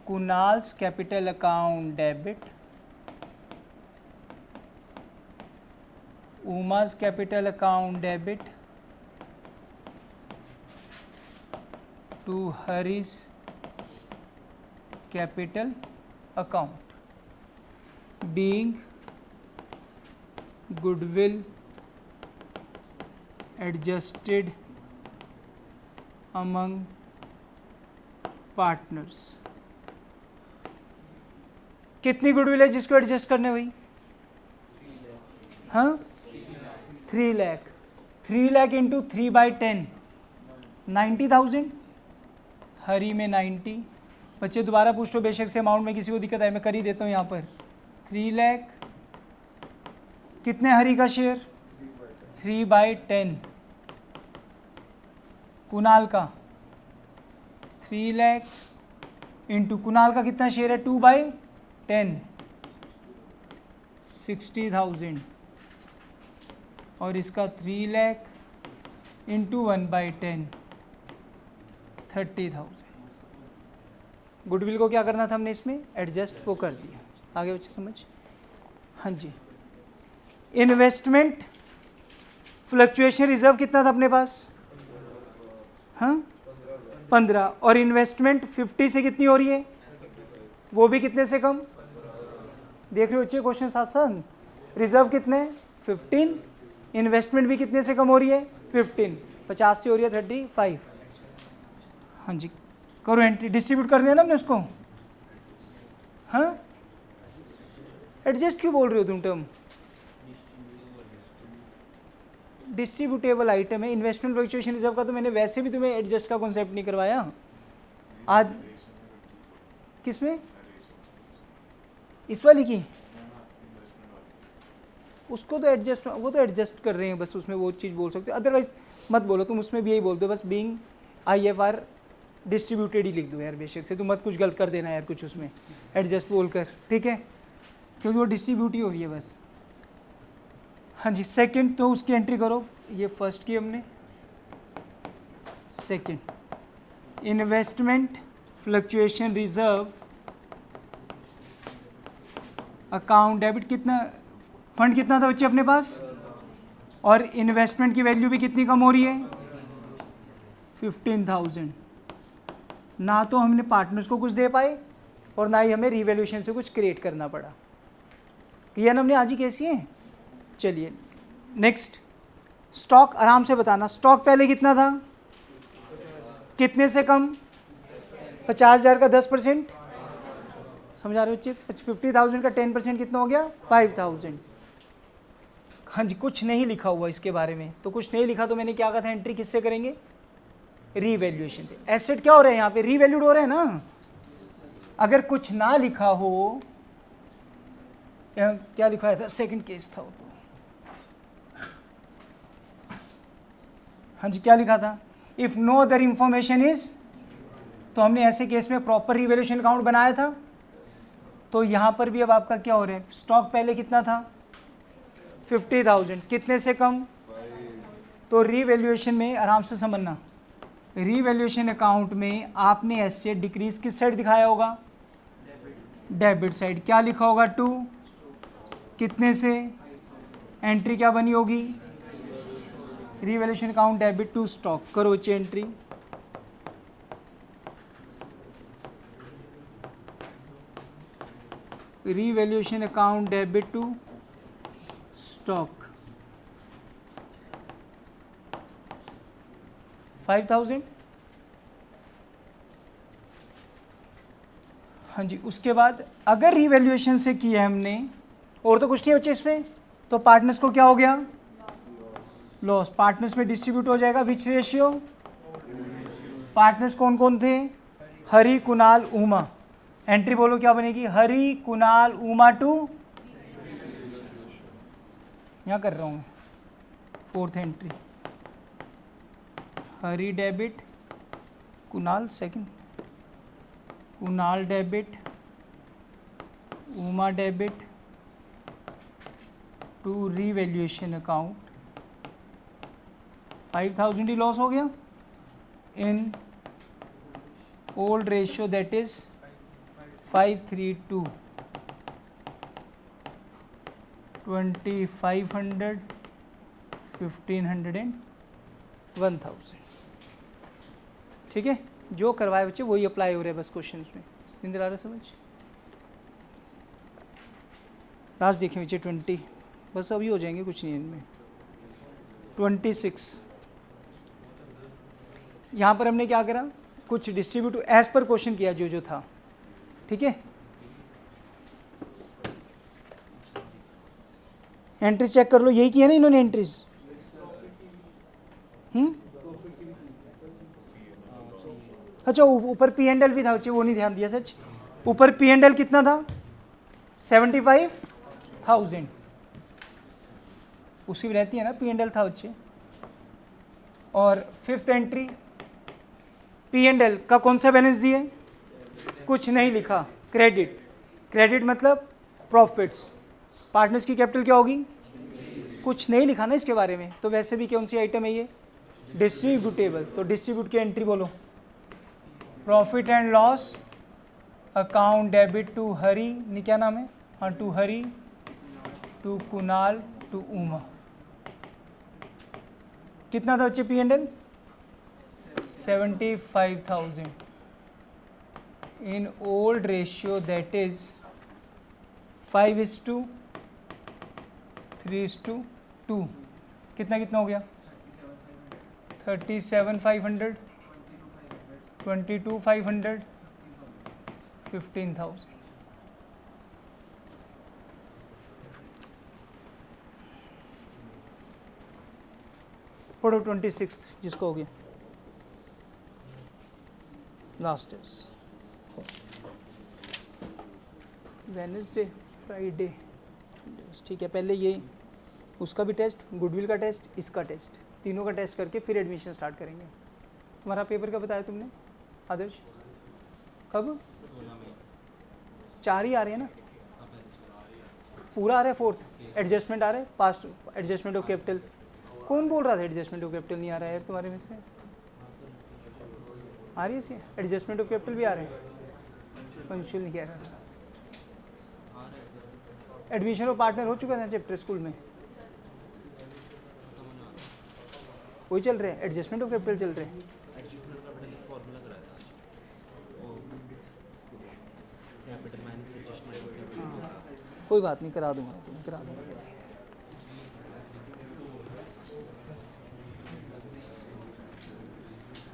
Kunal's capital account debit, Uma's capital account debit to Hari's capital account, being goodwill adjusted among partners। कितनी गुडविल है जिसको एडजस्ट करने भाई, हाँ 3 लाख, 3 लाख इंटू 3/10 90,000, हरी में 90। बच्चे दोबारा पूछ लो बेशक से अमाउंट में किसी को दिक्कत है, मैं कर ही देता हूँ यहाँ पर। 3 लाख, कितने हरी का शेयर, 3/10, कुणाल का 3 लाख इंटू कुणाल का कितना शेयर है, 2/10, 60,000, और इसका 3 लाख इंटू 1/10, 30,000। गुडविल को क्या करना था हमने इसमें, एडजस्ट वो कर दिया। आगे बच्चे समझ, हाँ जी। इन्वेस्टमेंट फ्लक्चुएशन रिजर्व कितना था अपने पास, हाँ 15, और इन्वेस्टमेंट 50 से कितनी हो रही है, वो भी कितने से कम, देख रहे हो बच्चे क्वेश्चन साथ साथ। रिजर्व कितने, 15, इन्वेस्टमेंट भी कितने से कम हो रही है, 15, 50 से हो रही है 35। हाँ जी, करो एंट्री, डिस्ट्रीब्यूट कर दिया ना हमने उसको, हाँ एडजस्ट क्यों बोल रहे हो तुम टर्म, डिस्ट्रीब्यूटेबल आइटम है। इन्वेस्टमेंट फ्लक्चुएशन रिजर्व का तो मैंने वैसे भी तुम्हें एडजस्ट का कॉन्सेप्ट नहीं करवाया आज, किसमें, इस वाली की, उसको तो एडजस्ट, वो तो एडजस्ट कर रहे हैं बस, उसमें वो चीज़ बोल सकते हो, अदरवाइज मत बोलो तुम, उसमें भी यही बोल दो बस, बीइंग IFR डिस्ट्रीब्यूटेड ही लिख दो यार बेशक से, तुम मत कुछ गलत कर देना यार कुछ उसमें एडजस्ट बोल कर, ठीक है, क्योंकि वो डिस्ट्रीब्यूट ही हो रही है बस। हाँ जी, सेकंड तो उसकी एंट्री करो, ये फर्स्ट की हमने, second investment fluctuation reserve account debit कितना, फंड कितना था बच्चे अपने पास, और इन्वेस्टमेंट की वैल्यू भी कितनी कम हो रही है 15,000। ना तो हमने पार्टनर्स को कुछ दे पाए और ना ही हमें रिवैल्यूएशन से कुछ क्रिएट करना पड़ा। किया ना हमने आज ही कैसी है। चलिए नेक्स्ट, स्टॉक आराम से बताना। स्टॉक पहले कितना था, कितने से कम, 50,000 का 10%, समझा रहे बच्चे, 50,000 का 10% कितना हो गया 5,000। हाँ जी, कुछ नहीं लिखा हुआ इसके बारे में, तो कुछ नहीं लिखा तो मैंने क्या कहा था, एंट्री किससे करेंगे, रीवैल्यूएशन से। एसेट क्या हो रहे हैं यहाँ पे, रीवैल्यूड हो रहे हैं ना। अगर कुछ ना लिखा हो, क्या लिखा था, सेकंड केस था वो तो, हाँ जी क्या लिखा था, if no other information is, तो हमने ऐसे केस में प्रॉपर रिवैल्यूएशन अकाउंट बनाया था। तो यहाँ पर भी अब आपका क्या हो रहा है, स्टॉक पहले कितना था 50,000, कितने से कम, तो रीवैल्यूएशन में आराम से समझना, रीवैल्यूएशन अकाउंट में आपने एसेट डिक्रीज किस साइड दिखाया होगा, डेबिट साइड। क्या लिखा होगा 2, कितने से, एंट्री क्या बनी होगी, revaluation account debit to stock. करो ची entry, revaluation account debit to stock 5,000। हाँ जी, उसके बाद अगर रीवैल्यूएशन से किया हमने और तो कुछ नहीं बच्चे इसमें, तो पार्टनर्स को क्या हो गया, लॉस। पार्टनर्स में डिस्ट्रीब्यूट हो जाएगा विच रेशियो, पार्टनर्स कौन कौन थे, हरी, कुणाल, उमा। एंट्री बोलो क्या बनेगी, हरी, कुणाल, उमा टू, यहाँ कर रहा हूँ मैं, fourth entry, Hari debit, Kunal second, Kunal debit, Uma debit to revaluation account. 5,000 ही लॉस हो गया in old ratio that is 532, 2,500, 1,500 and 1,000। ठीक है, जो करवाए बच्चे वही अप्लाई हो रहा है बस क्वेश्चन में। इंदिरा आ रहा समझ, लास्ट देखें बच्चे 20, बस अभी हो जाएंगे, कुछ नहीं है इनमें। 26 यहाँ पर हमने क्या करा, कुछ डिस्ट्रीब्यूट एज पर क्वेश्चन किया जो जो था। ठीक है, एंट्रीज चेक कर लो, यही किया ना इन्होंने एंट्रीज। अच्छा ऊपर पी एंड एल भी था बच्चे, वो नहीं ध्यान दिया सच। ऊपर पी एंड एल कितना था 75,000, उसी में रहती है ना पी एंड एल था बच्चे। और fifth entry P and L का कौन सा बैलेंस दिए, कुछ नहीं लिखा, क्रेडिट। क्रेडिट मतलब प्रॉफिट्स, पार्टनर्स की कैपिटल क्या होगी, कुछ नहीं लिखा ना इसके बारे में। तो वैसे भी कौन सी आइटम है ये, डिस्ट्रीब्यूटेबल। तो डिस्ट्रीब्यूट की एंट्री बोलो, profit and loss account debit to Hari, नहीं क्या नाम है, हाँ to Hari, to Kunal, to Uma. कितना था बच्चे P and L 75,000 in old ratio that is 5:3:2। कितना कितना हो गया 37,500, 22,500, 15,000। पढ़ो 26 जिसको हो गया, लास्ट इज वेडनेसडे, फ्राइडे। ठीक है, पहले ये उसका भी टेस्ट, गुडविल का टेस्ट, इसका टेस्ट, तीनों का टेस्ट करके फिर एडमिशन स्टार्ट करेंगे। तुम्हारा पेपर कब बताया तुमने आदर्श, कब, 4 ही आ रहे हैं ना, पूरा आ रहा है, फोर्थ एडजस्टमेंट आ रहा है, पास्ट एडजस्टमेंट ऑफ कैपिटल। कौन बोल रहा था एडजस्टमेंट ऑफ कैपिटल नहीं आ रहा है यार तुम्हारे में से, आ रही है इसकी एडजस्टमेंट ऑफ कैपिटल भी आ रहे हैं, पंक्चुअल नहीं कह रहा। एडमिशन ऑफ पार्टनर हो चुका था चैप्टर स्कूल में, वही चल रहे हैं, एडजस्टमेंट ऑफ कैपिटल चल रहे हैं। कोई बात नहीं, करा दूंगा, तुम्हें करा दूंगा।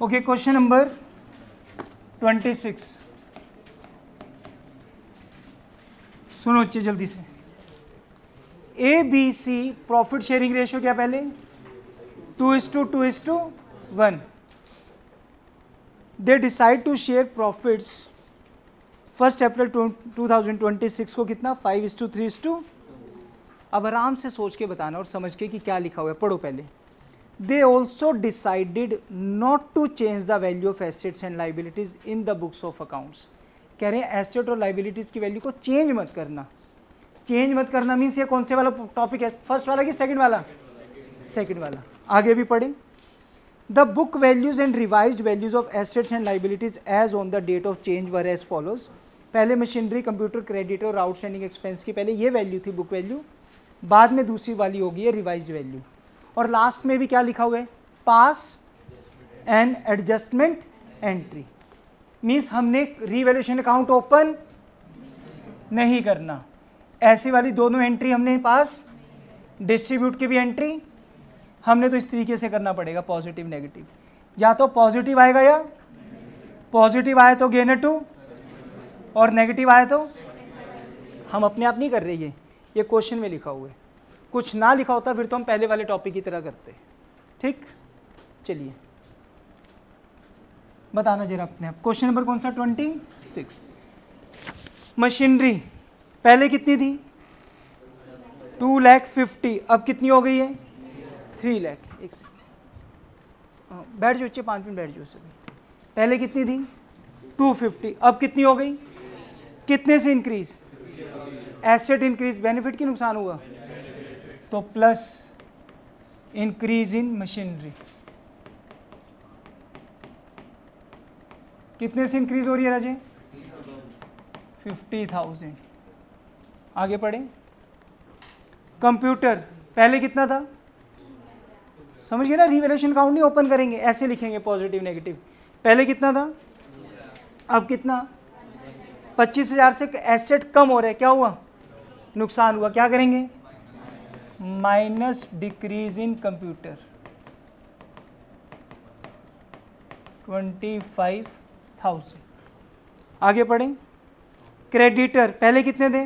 ओके, क्वेश्चन नंबर 26, सुनो अच्छे जल्दी से। A B C profit sharing ratio क्या पहले 2:2:1। They decide to share profits 1 April 2026 को कितना 5:3:2। अब आराम से सोच के बताना और समझ के कि क्या लिखा हुआ है, पढ़ो पहले। They also decided not to change the value of assets and liabilities in the books of accounts. कह रहे हैं एसेट और लाइबिलिटीज की वैल्यू को चेंज मत करना। चेंज मत करना मीन्स ये कौन से वाला टॉपिक है, फर्स्ट वाला कि सेकंड वाला? सेकंड वाला। आगे भी पढ़ें। The book values and revised values of assets and liabilities as on the date of change were as follows. पहले मशीनरी, कंप्यूटर, क्रेडिटर और आउटस्टैंडिंग एक्सपेंस की पहले ये वैल्यू थी बुक वैल्यू, बाद में दूसरी वाली होगी है रिवाइज्ड वैल्यू। और लास्ट में भी क्या लिखा हुआ है, पास एंड एडजस्टमेंट एंट्री। मीन्स हमने रीवैल्यूएशन अकाउंट ओपन नहीं करना, ऐसी वाली दोनों एंट्री हमने पास, डिस्ट्रीब्यूट की भी एंट्री हमने तो इस तरीके से करना पड़ेगा, पॉजिटिव नेगेटिव। या तो पॉजिटिव आएगा या पॉजिटिव आए तो गेनर टू, और नेगेटिव आए तो हम अपने आप नहीं कर रहे, ये क्वेश्चन में लिखा हुआ है। कुछ ना लिखा होता फिर तो हम पहले वाले टॉपिक की तरह करते। ठीक, चलिए बताना जरा अपने आप। क्वेश्चन नंबर कौन सा 26। मशीनरी पहले कितनी थी 2,50,000, अब कितनी हो गई है 3,00,000। एक सेकंड बैठ जाओ, 5 मिनट बैठ जाओ सभी। पहले कितनी थी 250, अब कितनी हो गई, कितने से इंक्रीज, एसेट इंक्रीज, बेनिफिट की नुकसान हुआ तो प्लस इंक्रीज इन मशीनरी। कितने से इंक्रीज हो रही है राजे 50,000। आगे पढ़े। कंप्यूटर पहले कितना था, समझ गए ना, रीवैल्यूएशन अकाउंट नहीं ओपन करेंगे, ऐसे लिखेंगे पॉजिटिव नेगेटिव। पहले कितना था, अब कितना 25,000 से एसेट कम हो रहे, क्या हुआ नुकसान हुआ, क्या करेंगे माइनस डिक्रीज इन कंप्यूटर 25,000। आगे पढ़ें। क्रेडिटर पहले कितने थे,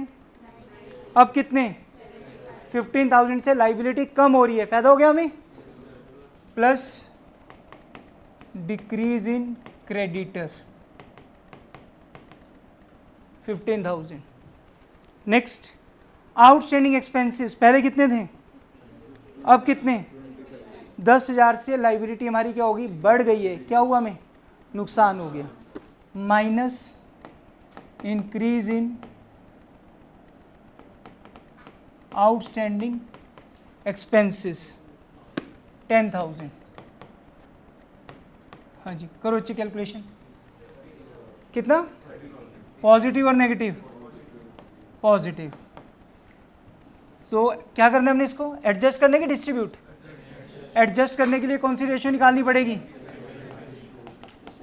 अब कितने 15,000 से लाइबिलिटी कम हो रही है, फायदा हो गया हमें, plus decrease in creditor 15,000। Next outstanding expenses पहले कितने थे, अब कितने 10,000 से लाइबिलिटी हमारी क्या होगी बढ़ गई है, क्या हुआ हमें नुकसान हो गया, minus increase in outstanding expenses 10,000। हाँ जी करो अच्छी कैलकुलेशन, कितना पॉजिटिव और नेगेटिव, पॉजिटिव। तो क्या करना है हमने इसको एडजस्ट करने की, डिस्ट्रीब्यूट, एडजस्ट करने के लिए कौन सी रेशियो निकालनी पड़ेगी,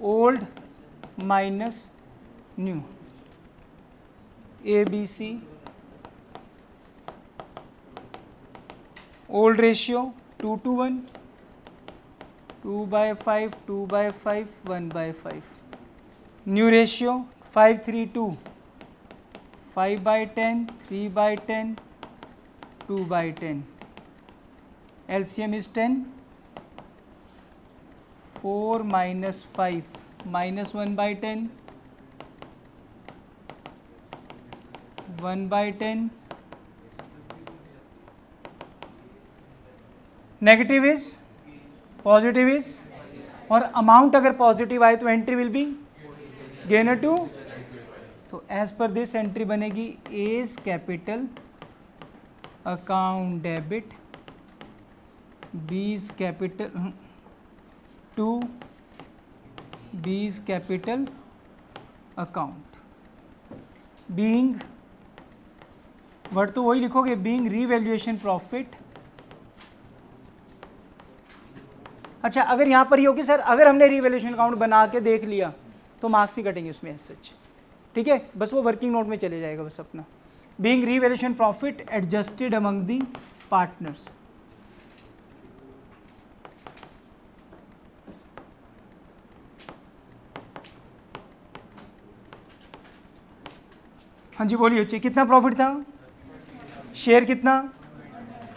old minus new. ABC old ratio 2:1, 2/5, 2/5, 1/5। New ratio 5:3:2, 5/10, 3/10, 2/10। LCM is 10, 4 minus 5 minus 1/10, 1/10। Negative is, positive is, और अमाउंट अगर पॉजिटिव आए तो entry will be gainer to. तो एज पर दिस एंट्री बनेगी as capital account debit, B's capital to B is capital account, being word तो वही लिखोगे, being revaluation profit. अच्छा, अगर यहाँ पर ये होगी सर, अगर हमने रीवैल्यूएशन अकाउंट बना के देख लिया तो मार्क्स नहीं कटेंगे उसमें एज सच, ठीक है, बस वो वर्किंग नोट में चले जाएगा बस अपना। Being revaluation profit adjusted among the partners. हाँ जी बोलिए बच्चे, कितना प्रॉफिट था? शेयर कितना?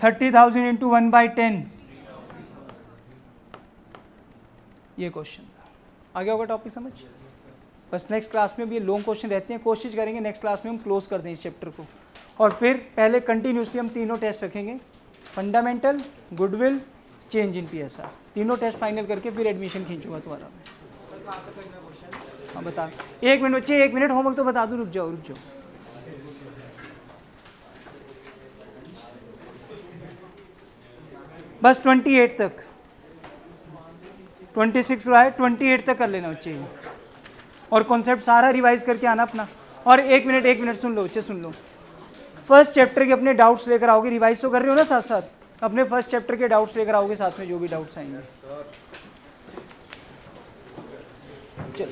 30,000 इंटू 1/10, ये क्वेश्चन था। आगे होगा टॉपिक समझ? बस नेक्स्ट क्लास में भी ये लॉन्ग क्वेश्चन रहते हैं, कोशिश करेंगे नेक्स्ट क्लास में हम क्लोज कर दें इस चैप्टर को, और फिर पहले कंटिन्यूसली हम तीनों टेस्ट रखेंगे, fundamental, goodwill, change in PSR, तीनों टेस्ट फाइनल करके फिर एडमिशन खींचूंगा तुम्हारा मैं। हाँ बता, 1 मिनट बच्चे, 1 मिनट, होमवर्क तो बता दूँ, रुक जाओ रुक जाओ। बस 28 तक, 26 को आए, 28 तक कर लेना बच्चे, और कॉन्सेप्ट सारा रिवाइज करके आना अपना। और 1 मिनट सुन लो बच्चे, सुन लो, फर्स्ट चैप्टर के अपने डाउट्स लेकर आओगे, रिवाइज तो कर रहे हो ना साथ साथ, अपने फर्स्ट चैप्टर के डाउट्स लेकर आओगे साथ में, जो भी डाउट्स आएंगे। चल